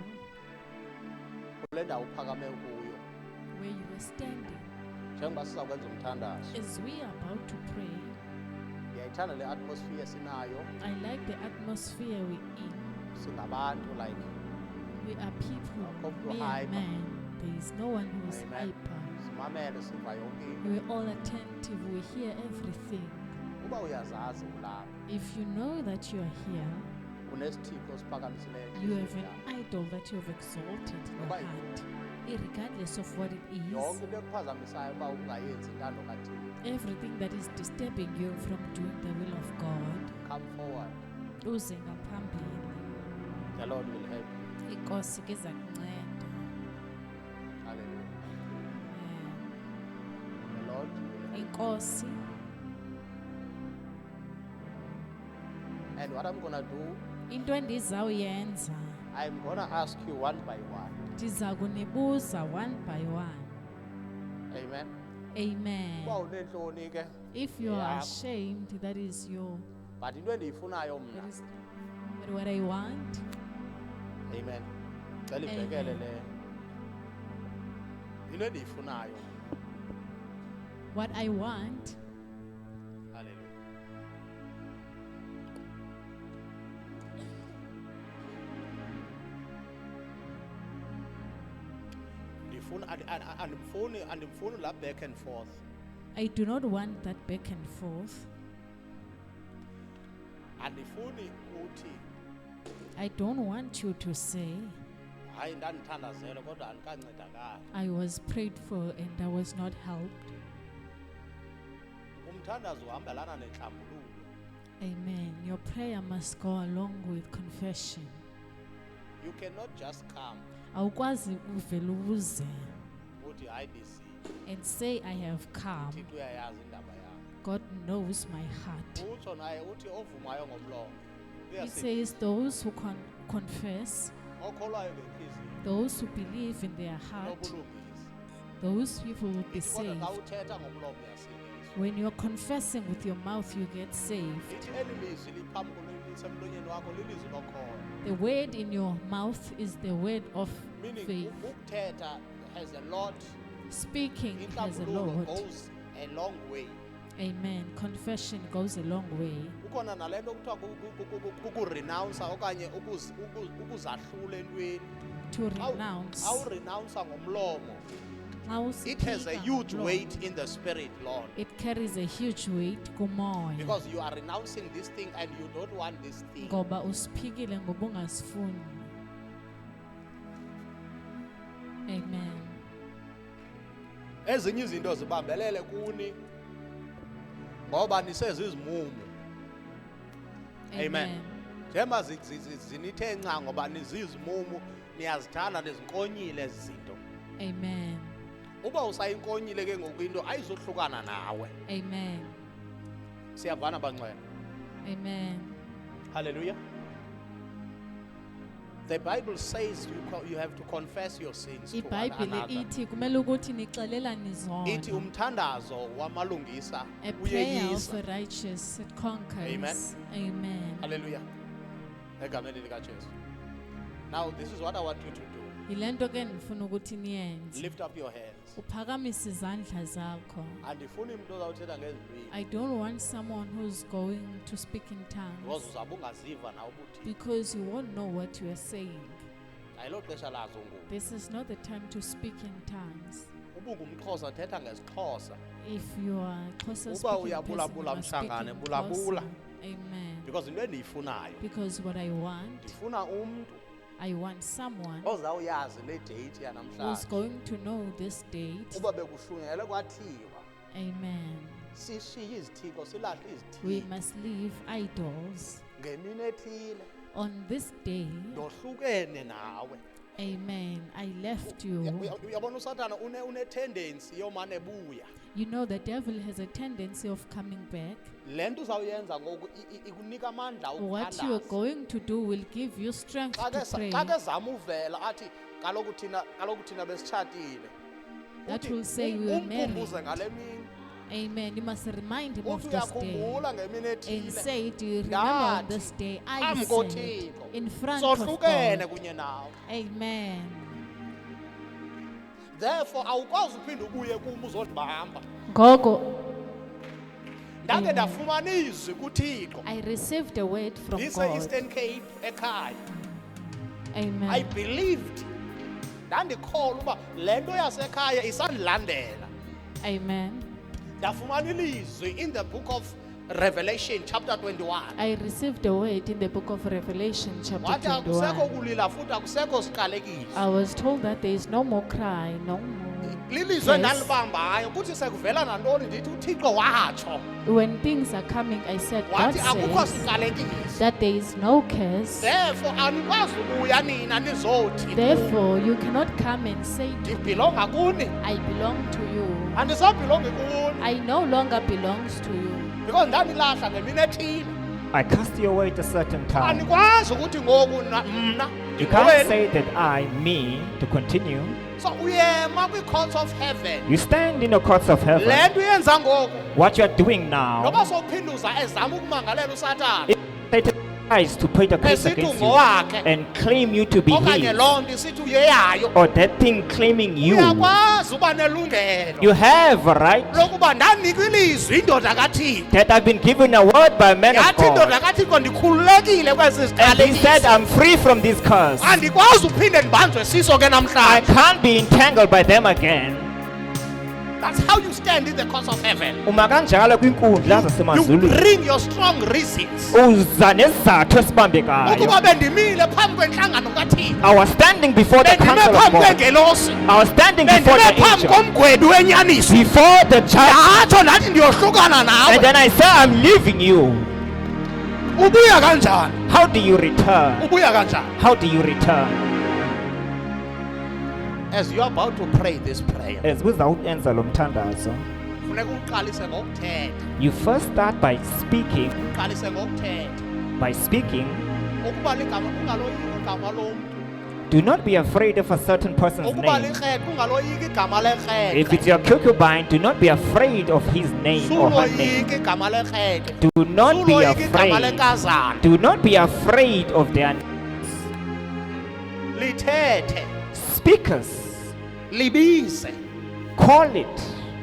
kule ndawo uphakame kuyo where you are standing, njengoba sizawukwenza umthandazo. as we are about to pray. Ndiyayithanda le atmosphere esinayo. I like the atmosphere we're in. Singabantu like We are people, Akukho mere hyper. men. There is no one who is Amen. hyper. simamele siva yonke into. We're all attentive. We hear everything. Uba uyazazi ulapha If you know that you are here, unesithixo osiphakamisileyo you have entliziyweni an idol that you have exalted in your Noba heart, regardless of what it is. yonke into ekuphazamisayo uba ungayenzi intando kathixo. Everything that is disturbing you from doing the will of God, Come forward. uze ngaphambili. The Lord will help you. Inkosi ke iza kunceda. Hallelujah. Eh, The Lord will help you. Inkosi. And what I'm gonna do, Into endizawuyenza, I'm gonna ask you one by one. ndiza kunibuza one by one. Amen. Amen. Uba unentloni ke, If you are Yeah. ashamed, that is your, but into endiyifunayo that mna. is but what I want. Amen. Cela ibhekele le. Into endiyifunayo. What I want, Hallelujah. Andifuni la back and forth. I do not want that back and forth. Andifuni uthi I don't want you to say, hayi ndandithandazela kodwa andikancedakali. I was prayed for and I was not helped. Umthandazo uhambelana nenhlambululo. Amen. Your prayer must go along with confession. You cannot just come Awukwazi uvele uze uthi hayi ndizile. and say I have come. Uthixo uyayazi indaba yami. God knows my heart. Utsho naye uthi ovumayo ngomlomo. He Uyasiza. says those who confess, Okholwayo ngenhliziyo those who believe in their heart, nobulungisa. those people will be Ithi kodwa saved. xa uthetha ngomlomo uyasindiswa. When you're confessing with your mouth, you get saved. Ithi eli lizwi liphambi lisemlonyeni wakho lilizwi lokholo. The word in your mouth is the word of Meaning faith. ukuthetha has a lot. Speaking has a Inhlambululo lot. goes a long way. Amen. Confession goes a long way. Ukhona nale nto kuthiwa kukurenounce okanye ukuzahlula entweni. To renounce. Awurenounce ngomlomo. Xa It has a usipika huge ngomlomo, weight in the spirit, Lord. it carries a huge weight kumoya. Because you are renouncing this thing and you don't want this thing. Ngoba usiphikile ngoba ungasifuni. Amen. Ezinye izinto zibambelele kuni ngoba nisezizimumu. Amen. Njengoba zinithe nca ngoba nizizimumu niyazithanda nizinkonyile ezi zinto. Amen. Uba usayinkonyile ke ngoku into ayizohlukana nawe. Amen. Siyavana bangcwele. Amen. Hallelujah. The Bible says you have to confess your sins to one iBhayibhile another. ithi kumele ukuthi nixelelane Ithi izono. umthandazo wamalungisa A prayer of uyeyisa. the righteous, it conquers. Amen. Amen. Hallelujah. Egameni likaJesu. Now this is what I want you to do. Yile nto ke ndifuna ukuthi niyenze. Lift up your hands. Uphakamise izandla zakho. Andifuni umuntu ozawuthetha ngezilwimi. I don't want someone who's going to speak in tongues Because uzabe ungaziva nawe ubuthi. because you won't know what you are saying. Ayilo xesha lazo ngoku. This is not the time to speak in tongues. Uba ungumXhosa thetha ngesiXhosa. If you are Xhosa Uba speaking uyabulabula person, you must speak mhlangane, in bulabula. Xhosa. Amen. Because into endiyifunayo. Because what I want, Ndifuna umuntu I want someone ozawuyazi le date who's yanamhlanje. going to know this date. Uba bekuhlungele kwathiwa. Amen. Sishiye izithixo silahle We izithixo. must leave idols. Ngemini ethile On this day, ndohlukene nawe. amen, I left you. Uyabona uSathana une tendency yomane buya. You know the devil has a tendency of coming back. Lento uzawuyenza ngoku ikunika amandla What you are ukuthandaza. going to do will give you strength to pray. Xa ke zama uvela athi kaloku thina besitshatile. That Uthi, will say we were married. umkhumbuze ngale mini. Amen. You must remind him of Uthi this day uyakhumbula ngemini and ethile. say, do you remember on Ndathi, this day I phambi said koThixo, in front of sohlukene God. kunye nawe. Amen. Therefore awukwazi uphinde ubuye kum uzondibamba. Gogo, Ndake Amen. ndafumana izwi kuThixo. I received a word from Ndise God. Eastern Cape ekhaya. I Amen. believed. Ndandikholwa uba lento yasekhaya isandilandela. Amen. Ndafumana ilizwi in the book of Revelation chapter 21. I received a word in the book of Revelation chapter Wathi akusekho 21. kulila futhi akusekho siqalekiso. I was told that there is no more cry, no more. Lilizwe Yes. endalibambayo kuthi sekuvela nantoni ndithi uThixo watsho. When things are coming, I said, God Wathi akukho says siqalekiso. that there is no curse. Therefore anikwazi ukuya nina nizothi Therefore, you cannot come and say, ndibhilonga kuni. I belong to you. Andisabhilongi kuni. I no longer belongs to you. Because ndanilahla ngemini ethile. I cast you away at a certain time. Anikwazi ukuthi ngoku mna You can't ndingowenu. say that me, to continue. So uyema kwi-courts of heaven. You stand in the courts of Le heaven. nto uyenza ngoku What you are doing now, noba sowuphinduza ezama ukumangalela uSathane if Satan tries to put a case esithi against you ungowakhe and claim you to be okanye his, loo nto isithi uyeyayo, or that thing claiming you, uyakwazi uba nelungelo you have a right lokuba ndanikwa ilizwi indoda kaThixo. that I've been given a word by a man of Yathi indoda God. kaThixo ndikhululekile kwezi And he said, ziqalekiso. I'm free from this curse. Andikwazi uphinde ndibanjwe siso ke I namhlanje. can't be entangled by them again. That's how you stand in the courts of heaven. Uma kanjalo kwinkundla You zasemazulwini bring your strong reasons. uza nesizathu esibambekayo. Ukuba bendimile phambi kwenhlangano kaThixo, I was standing before the bendime council of phambi God. kwengelosi, I was standing before bendime the phambi angel, komgwebi wenyaniso, before the judge, ndatsho ndathi ndiyohlukana and nawe. then I said, I'm leaving you. Ubuya kanjani? How do you return? Ubuya kanjani? How do you return? As you are about to pray this prayer, As uzawuyenza lo mthandazo, funeka uqalise ngokuthetha. you first start by speaking, Uqalise ngokuthetha. Ukuba ligama ungaloyiki igama lomntu. do not be afraid of a certain person's Ukuba name. likrele ungaloyiki igama If it's lekrele. your concubine, do not be afraid of his name or her name. Suloyiki igama lekrele. Do not be Suloyiki igama afraid. lenkazana. Do not be afraid of their Lithethe, speakers. libize. Call it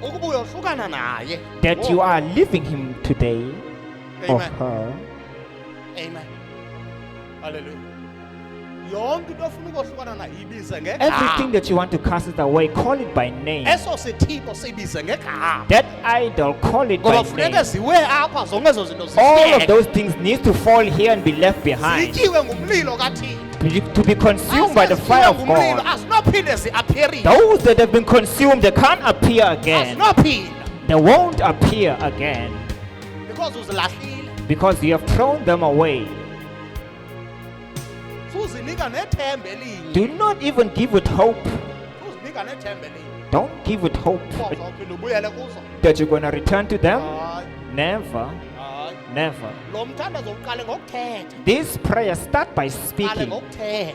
Ukuba uyohlukana naye. that you are leaving him today or Amen. her. Amen. Hallelujah. Yonke into ofuna ukohlukana nayo ibize Everything ngegama. that you want to cast it away, call it by name. Eso sithixo sibize ngegama. That idol, call it by Ngoba funeka name. ziwe apha zonke ezo zinto All of zisiyeke. those things need to fall here and be left behind Zityiwe ngumlilo kaThixo. to be consumed by the fire of ngumlilo God. asinophinde ziappearing. Those that have been consumed, they can't appear again. Asinophinda They won't appear again because uzilahlile. because you have thrown them away. Suzinika nethemba elinye. Do not even give it hope. Suzinika nethemba elinye. Don't give it hope Uba uzawuphinda ubuyele kuzo. that you're going to return to them. Hayi, Never, hayi. never. Lo mthandazo uqale ngokuthetha. This prayer, start by Qale speaking. ngokuthetha.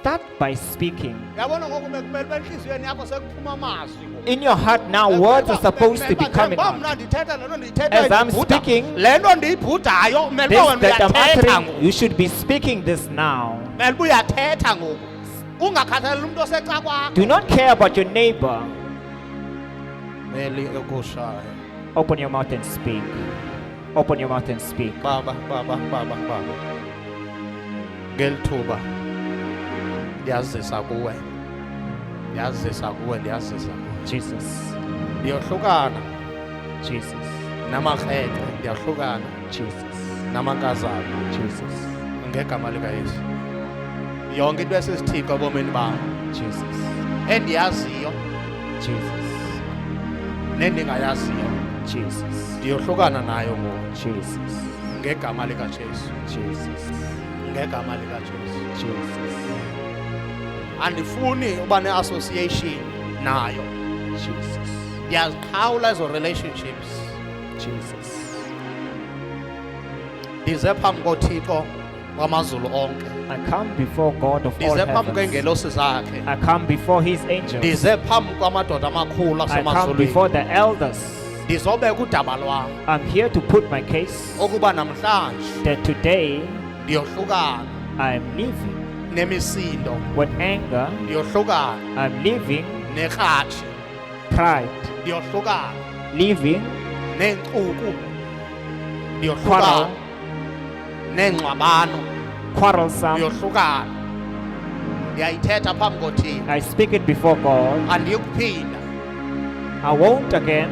Start by speaking. Uyabona ngoku bekumele uba enhliziyweni yakho sekuphuma amazwi ngoku. In your heart now, words are supposed to be coming Uba out. mna ndithetha le nto ndiyithetha As I'm ndibhuda. speaking, Le nto ndiyibhudayo mele This uba wena that I'm uyathetha uttering, ngoku. you should be speaking this now. Mele uba uyathetha ngoku. ungakhathaleli umuntu oseca kwakho. Do not care about your neighbor. Meli ukushaya. Open your mouth and speak. Open your mouth and speak. Baba. Ngelithuba. Ndiyazisa kuwe. Jesus. Ndiyohlukana Jesus. namakreke, ndiyahlukana Jesus. namankazana Jesus. ngegama likaYesu. Yonke into esisithixo ebomini bam Jesus. endiyaziyo Jesus. nendingayaziyo Jesus. ndiyohlukana nayo ngoku Jesus. ngegama likaJesu. Jesus. Ngegama likaJesu. Jesus. Andifuni uba ne-association nayo. Jesus. Ndiyaziqhawula ezo relationships. Jesus. Ndize phambi koThixo wamazulu onke. I come before God of all Ndize phambi heavens. kweengelosi zakhe. I come before his angels. Ndize phambi kwamadoda amakhulu I come asemazulwini. before the elders. Ndizobeka udaba lwam I'm here to put my case ukuba namhlanje that today ndiyohlukana I'm living nemisindo, with anger. ndiyohlukana I'm living nerhatshi, pride. ndiyohlukana Living neencuku, ndiyohlukana quarrel, neengxwabano, quarrelsome. ndiyohlukana. Ndiyayithetha phambi koThixo. I speak it before God. Andiyokuphinda I won't again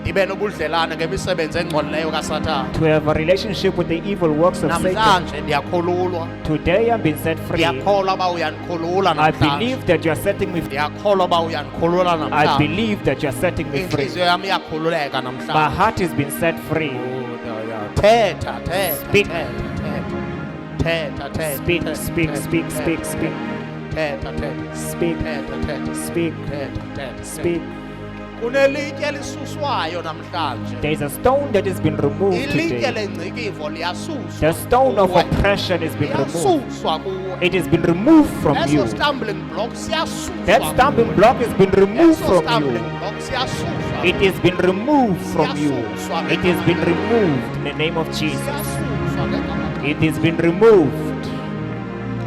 ndibe nobudlelane ngemisebenzi engcolileyo kaSathane. to have a relationship with the evil works of Satan. Namhlanje ndiyakhululwa. Today I'm being set free. Ndiyakholwa uba uyandikhulula I namhlanje. believe that you are setting me free. Ndiyakholwa uba uyandikhulula I namhlanje. believe that you are setting me free. Inhliziyo yami iyakhululeka My namhlanje. heart has been set free. Thetha. Speak. Thetha. Speak, speak, speak, speak, speak. Thetha. Speak, speak, speak. Kunelitye elisuswayo namhlanje. There is a stone that has been removed Ilitye today. lengcikivo liyasuswa. The stone of kuwe. oppression has been removed. Liyasuswa kuwe. It has been removed from Eso you. stumbling block siyasuswa. That stumbling block has been removed Eso from stumbling you. block siyasuswa. It has been removed from you. It has been removed in the name of Jesus. Siyasuswa ngegama. It has been removed.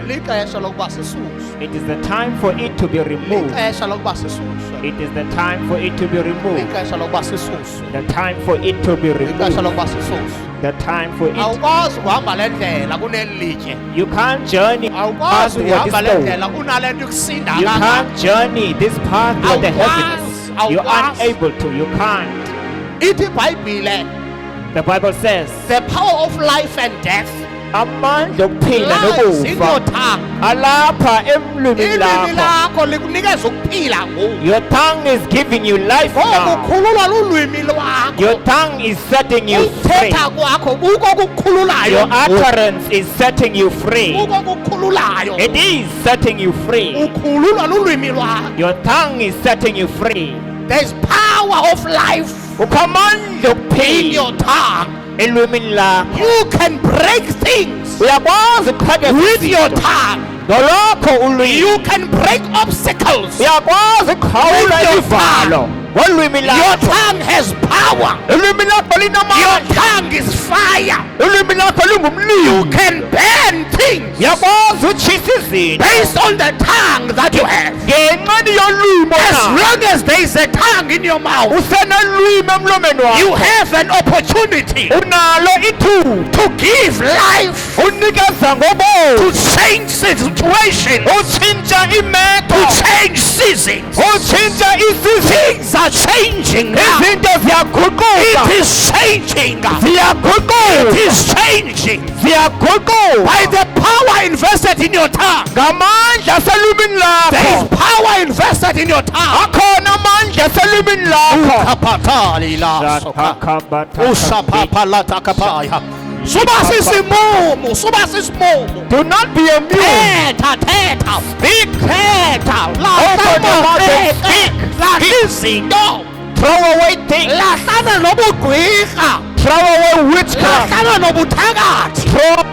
Lixesha lokuba sisuswe. It is the time for it to be removed. Lixesha lokuba sisuswe. It is the time for it to be removed. Lixesha lokuba sisuswe. The time for it to be Lixesha removed. lokuba sisuswe. The time for it. Awukwazi ukuhamba le ndlela kuneli litye. You can't journey past Awukwazi what ukuhamba le is ndlela kunale nto ikusinda You kangaka. can't journey this path with the Awukwazi, heaviness. You're awukwazi. unable to. You can't. Ithi iBhayibhile, The Bible says, the power of life and death amandla okuphila lies in your nokufa tongue. alapha emlumini Ilimi lakho. lakho likunikeza ukuphila ngoku. Your tongue is giving you life Ngoku now. ukhululwa lulwimi lwakho. Your tongue is setting you free. Uthetha kwakho buko kukhululayo. Your utterance is setting you free. Buko kukhululayo. It is setting you free. Ukhululwa lulwimi lwakho. Your tongue is setting you free. There is power of life Ukamandla in okuphila your tongue. elwimini lakho. You can break things Uyakwazi ukuqhekeza with your izinto tongue. ngolwakho ulwimi. You can break obstacles. Uyakwazi ukukhawula With your ivalo ngolwimi Your lakho. tongue has power. Ulwimi lakho Your linamandla. tongue is fire. Ulwimi lakho You lungumlilo. can burn things Uyakwazi utshisa izinto based on the tongue that you have. ngenxeni yolwimi As onalo. long as there is a tongue in your mouth, Usenolwimi emlomeni you wakho. have an opportunity Unalo ithuba to give life, unikeza to ngobomi. change situations, Utshintsha imeko. to change seasons. Utshintsha isizini. Things are changing now. Izinto ziyaguquka. It is changing. It Ziyaguquka. is changing. Ziyaguquka. By the power invested in your tongue. Ngamandla aselwimini There is lakho. power invested in your tongue. Akhona amandla aselwimini lakho. Kapatali la soka. Usapapalata kapaya. Suba sisimumu, suba sisimumu. Do not be amused. Thetha. Speak. Thetha. Open your mouth and speak. Lahla izinto. Throw away things. Lahlana nobugqwirha. Throw away witchcraft. Lahlana nobuthakathi. Throw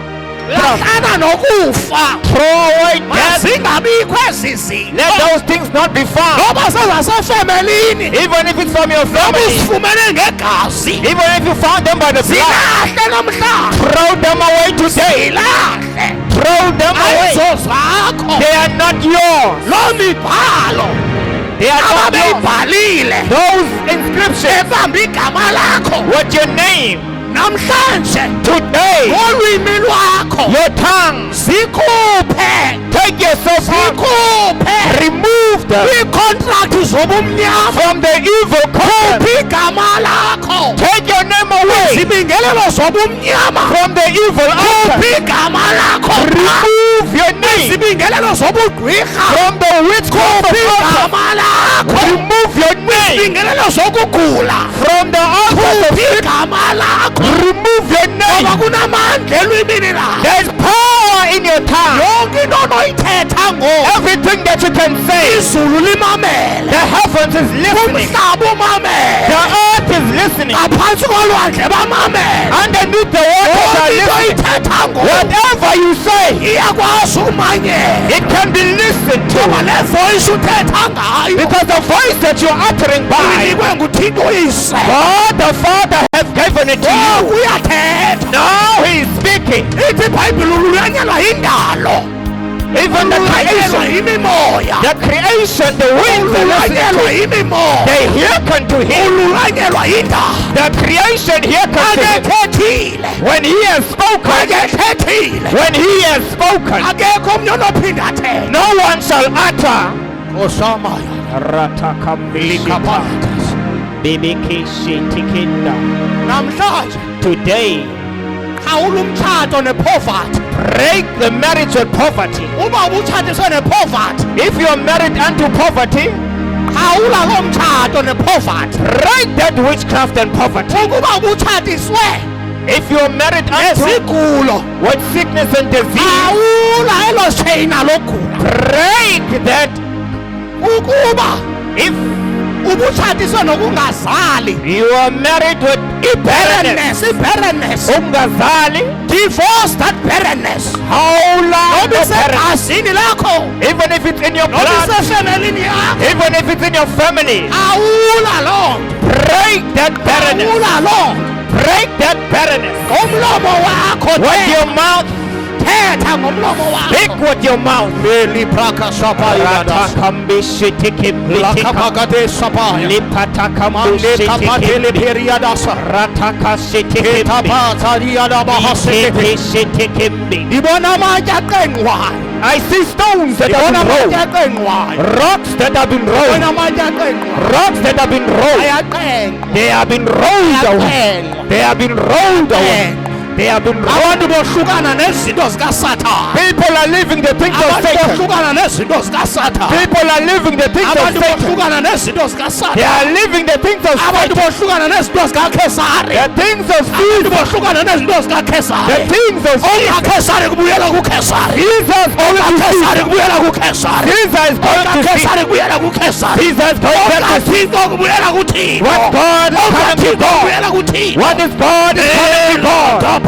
Lahlana nokufa. away death. Mazingabikho ezi zinto. Let those things not be found. Noba sezasefemelini. Even if it's from your Noba family. usifumene ngegazi. Even if you found them by the blood. Zilahle namhlanje. Throw them away today. Zilahle. Throw them away. ayizo zakho They are not yours. loo mibhalo They are not yours. ababeyibhalile Those inscriptions ebamba igama lakho with your name namhlanje today, ngolwimi lwakho your tongue, zikhuphe take yourself out. zikhuphe Remove them kwiikhontrakthi zobumnyama from the evil covenant. khuphi igama lakho Take your name away zibingelelo zobumnyama from the evil altar. khuphi igama lakho Remove your name zibingelelo zobugqwirha from the witchcraft khuphi altar. igama lakho Remove your name zibingelelo zokugula from the altar of khuphi igama lakho remove your ngoba name. kunamandla elwimini lakho There's power in your tongue. yonke into onoyithetha ngoku Everything that you can say, izulu limamele the heavens is listening. umhlaba umamele The earth is listening. ngaphantsi kolwandle bamamele Underneath the waters are yonke into listening. oyithetha ngoku Whatever you say, iyakwazi umanyela it can be listened ngoba to. le voice uthetha ngayo Because the voice that you're uttering by, uyinikwe nguthixo uyise God the Father has given it to ngoku you. uyathetha Now He is speaking. ithi ibhayibhile ululanyelwa yindalo Even the ululanyelwa creation, yimimoya the creation, the winds, are listening ululanyelwa to Him. yimimoya They hearken to Him. ululanyelwa yindalo The creation hearken to Him. akethethile When He has spoken, akethethile when He has spoken, akekho omnye onophinda athethe no one shall utter. osamaya namhlanje Today, khawula umtshato nephovathi break the marriage with poverty. uba ubutshatiswe nephovathi If you are married unto poverty, khawula loo mtshato nephovathi break that witchcraft and poverty. ukuba ubutshatiswe If you are married unto nezigulo with sickness and disease, khawula elo tsheyina logula break that. ukuba If ubutshatiswe nokungazali you are married with barrenness, ibarrenness ungazali, divorce that barrenness hawula noba the barrenness. isegazini lakho Even if it's in your noba blood, isefemelini yakho even if it's in your family, khawula loo nto break that barrenness. khawula loo nto Break that barrenness. ngomlomo wakho With your mouth, thetha ngomlomo wakho speak with your mouth. ndibona amatye aqengqwayo I see stones that ndibona have been amatye rolled, aqengqwayo rocks that have been ndibona rolled, amatye aqengqwayo rocks that have been rolled. ayaqengqwa They have been rolled away. ayaqengqwa They have been rolled away. They have been rolled. abantu bohlukana nezinto zikasathane People are living the things of abantu Satan. bohlukana nezinto zikasathane People are living the things of abantu Satan. bohlukana nezinto They zikasathane are living the things of abantu Satan. bohlukana nezinto zikakhesari The things of abantu Caesar. bohlukana nezinto The zikakhesari things of Caesar. ongakhesari kubuyela kukhesari Jesus going to ongakhesari Caesar. kubuyela kukhesari Caesar is going to Caesar. ongakhesari kubuyela kukhesari Caesar is going back to Caesar. ongathixo kubuyela kuthixo What God is coming to ongathixo God. kubuyela kuthixo What is God is coming to God.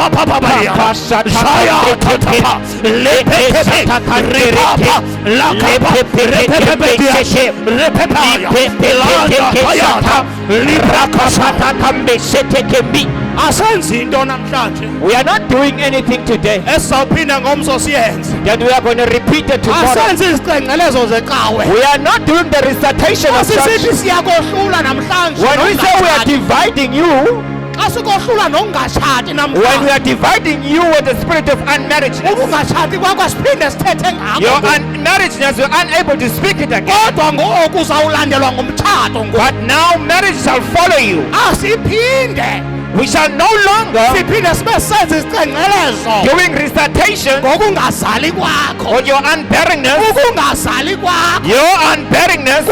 asenzi into namhlanje We are not doing anything today, esizawuphinda ngomso siyenze that we are going to repeat it tomorrow. asenzi izicengcelezo zecawe We are not doing the recitation of sisithi church. siyakohlula namhlanje When we say we are nongatshati. dividing you, xa sikohlula nokungatshati when we namhlanje are dividing you with the spirit of unmarriage, ukungatshati kwakho siphinde sithethe your ngako unmarriageness, you're unable to speak it again. kodwa ngoku uzawulandelwa ngumtshato ngoku But now marriage shall follow you. asiphinde We shall no longer siphinde sibe senza isicengcelezo doing recitation ngokungazali kwakho on your unbearingness. ukungazali kwakho Your unbearingness,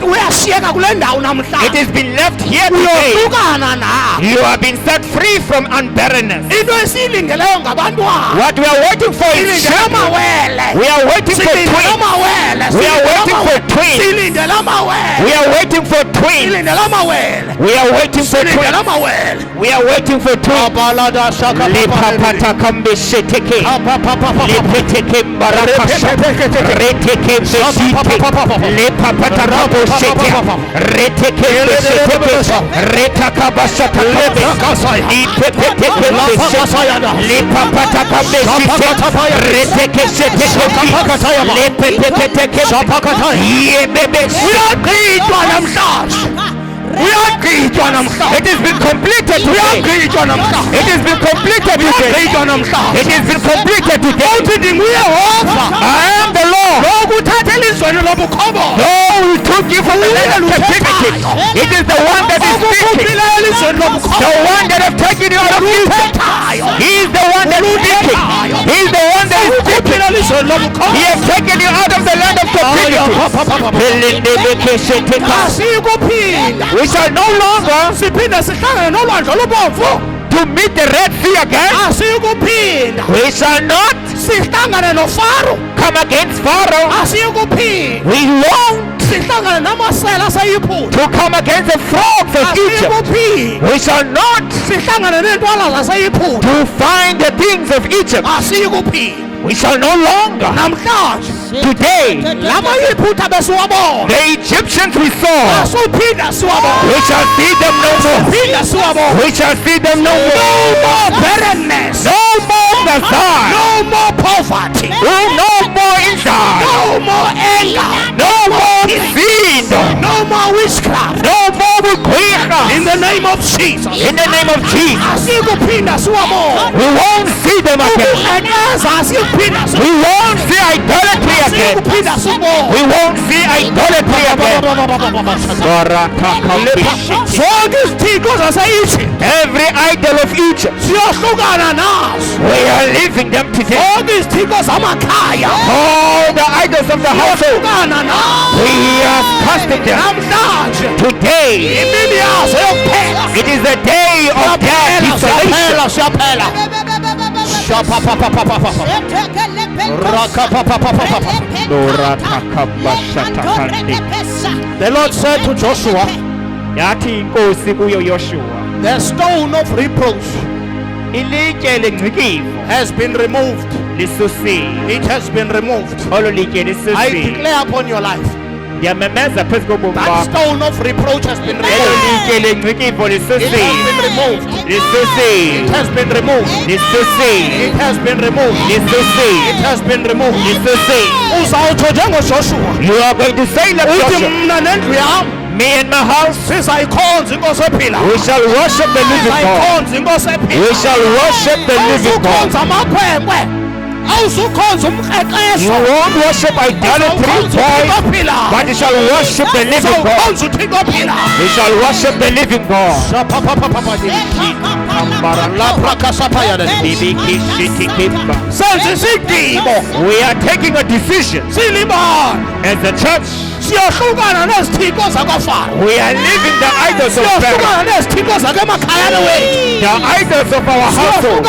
uyashiyeka kule ndawo it namhlanje has been left here today. uyohlukana nawe You have been set free from unbearenness. into esiyilindeleyo ngabantwana What we are waiting for is silindele children. amawele We are waiting for silindele twins. amawele We are waiting for twins. silindele amawele We are waiting for twins. silindele amawele We are waiting for silindele twins. amawele We are waiting for twins. Abalada shaka Lepapata kambe sheteke. Lepeteke barakasha. Reteke beshite. Lepapata rabo shete. Reteke beshite. Retaka bashata kambe. Ipepeteke beshite. Lepapata kambe shite. Reteke shete. Lepepeteke shapakata. Yebebe. We are agreed to namhlanje. We are agreed on it has been completed today. We are agreed on it has been completed today. It has been completed today. I am the Lord. No, who took you from the land of captivity. It is the one that is speaking. The one that has taken you out of Egypt. He is the one that is speaking. He is the one that is speaking. He has taken you out of the land of captivity. We shall no longer to meet the Red Sea again. We shall not come against Pharaoh. We won't to come against the frogs of Egypt. We shall not to find the things of Egypt. We shall no longer today the Egyptians we saw, we shall see them no more. We shall see them no more. No more barrenness. No more desire. No more poverty. No more inside. No more anger. No more sin. No more witchcraft. No more witchcraft. In the name of Jesus. In the name of Jesus. We won't see them again. We won't see idolatry again. We won't see idolatry again. Every idol of Egypt, we are leaving them today. All the idols of the household, we are casting them today. It is the day of death. The Lord said to Joshua, the stone of reproach has been removed. It has been removed. I declare upon your life, that stone of reproach has been removed. It has been removed. It has been removed. It has been removed. It has been removed. You are going to say that Joshua, me and my house, we shall worship the living God. We shall worship the living God. You won't worship idolatry, but you shall worship the living God. We shall worship the living God. We are taking a decision as a church. We are leaving the idols of Pharaoh, the idols of our household.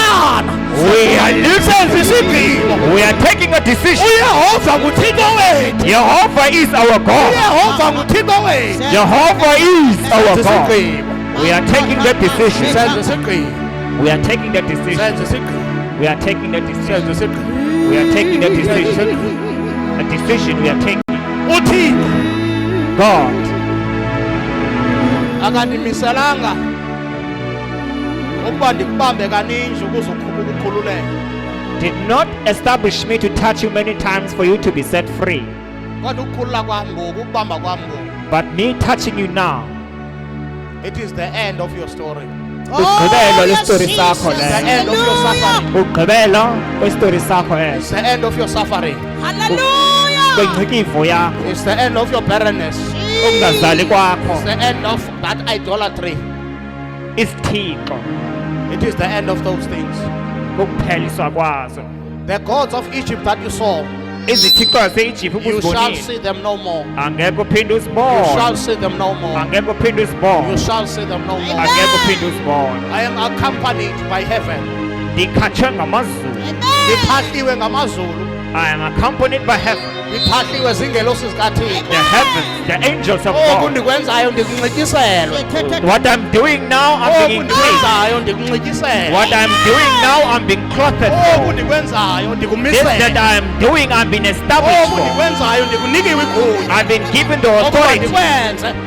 We are living. We are taking a decision. Jehovah is our God. Jehovah is our God. We are taking that decision. We are taking that decision. We are taking that decision. We are taking that decision. A decision we are taking. God akandimiselanga ukuba ndikubambe kaninzi ukuze ukukhululeka. Did not establish me to touch you many times for you to be set free. Kodwa ukukhulula kwami ngoku, ukubamba kwami ngoku. But me touching you now, it is the end of your story. Ugqibelo le-story sakho It's the end of your suffering. Ugqibelo kwe-story sakho It's the end of your suffering. kwengqikivo yakho. It's the end of your barrenness. Ukungazali kwakho. It's the end of that idolatry. Isithixo. It is the end of those things. Ukupheliswa kwazo. The gods of Egypt that you saw, Izithixo zase-Egypt you shall ubuzibonile. see them no more. Angeke uphinde You uzibone. shall see them no more. Angeke uphinde uzibone. You shall see them no more. Angeke uphinde uzibone. I am accompanied by heaven. Ndikhatshwe ngamazulu. Ndiphahliwe ngamazulu. I am accompanied by heaven. The heavens, the angels of God. What I'm doing now, I'm being increased. What I'm doing now, I'm being clothed for. This that I am doing, I'm being established for. I've been given the authority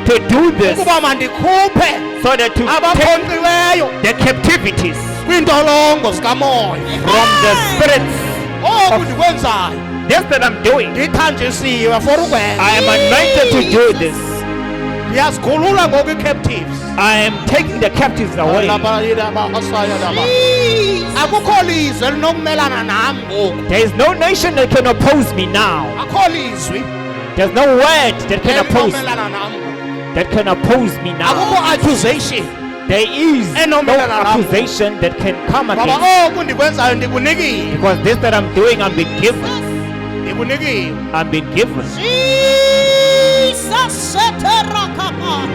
to do this, so that to take the captivities from the spirits. This that I'm doing, I am anointed to do this. I am taking the captives away. There is no nation that can oppose me now. There's no word that can oppose me now. There is no accusation that can come against me. Because this that I'm doing, I'm being given. I've been given. Jesus Rakapa,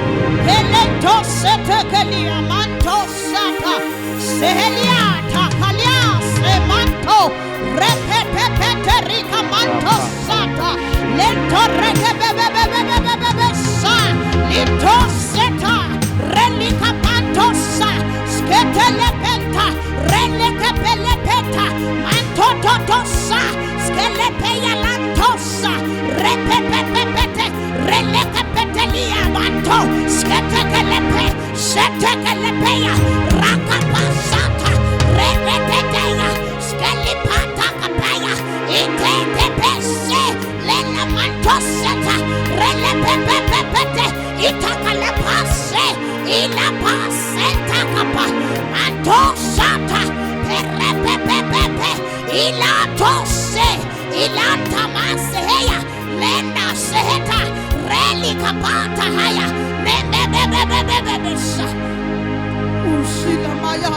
Peleto Setekalia, Manto Sata, Sehelia, Takalia, Semanto, Repepeterica, Manto Sata, Lento Rekebebebebebebebesa, Lito Seta, Relica Pantosa, Sketelepenta, Relicapelepeta, Manto Totosa, Skelepeya Lantosa, Repepepepete, Relicapetelia Manto, Sketekelepe, Setekelepeya, Rakapasata, Repepeteya, Skelipata Capaya, Itetepese, Lena Mantoseta, Relepepepete, Itakalepase, Ilapaseta Capa, Mantosata, Perepepepepe, Ilatose, Ilantamaseya, Lenda Seheta, Relica Pata Haya, Nebebebebebebesa, Ursula Maya,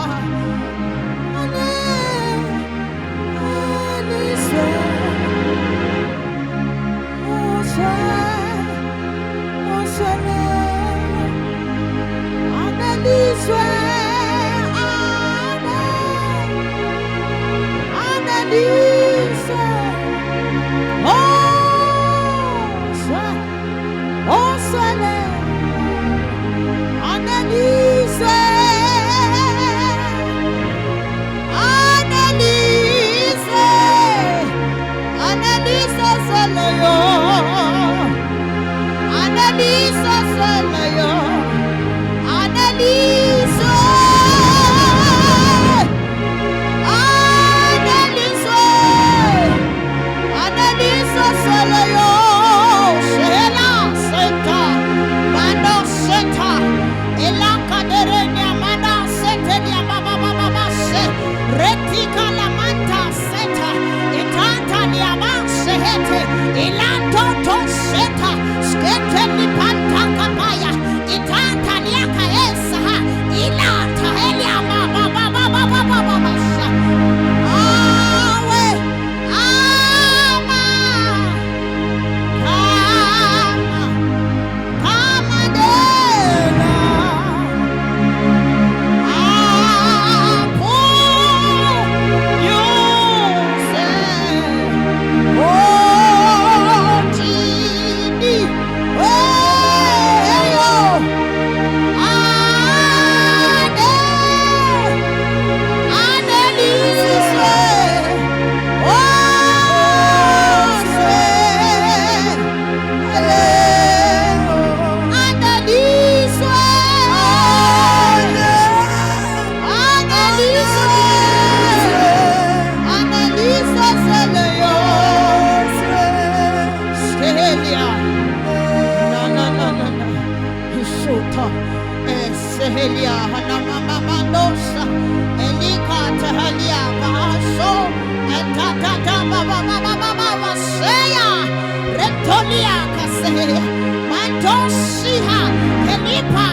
Manto Siha, Helipa.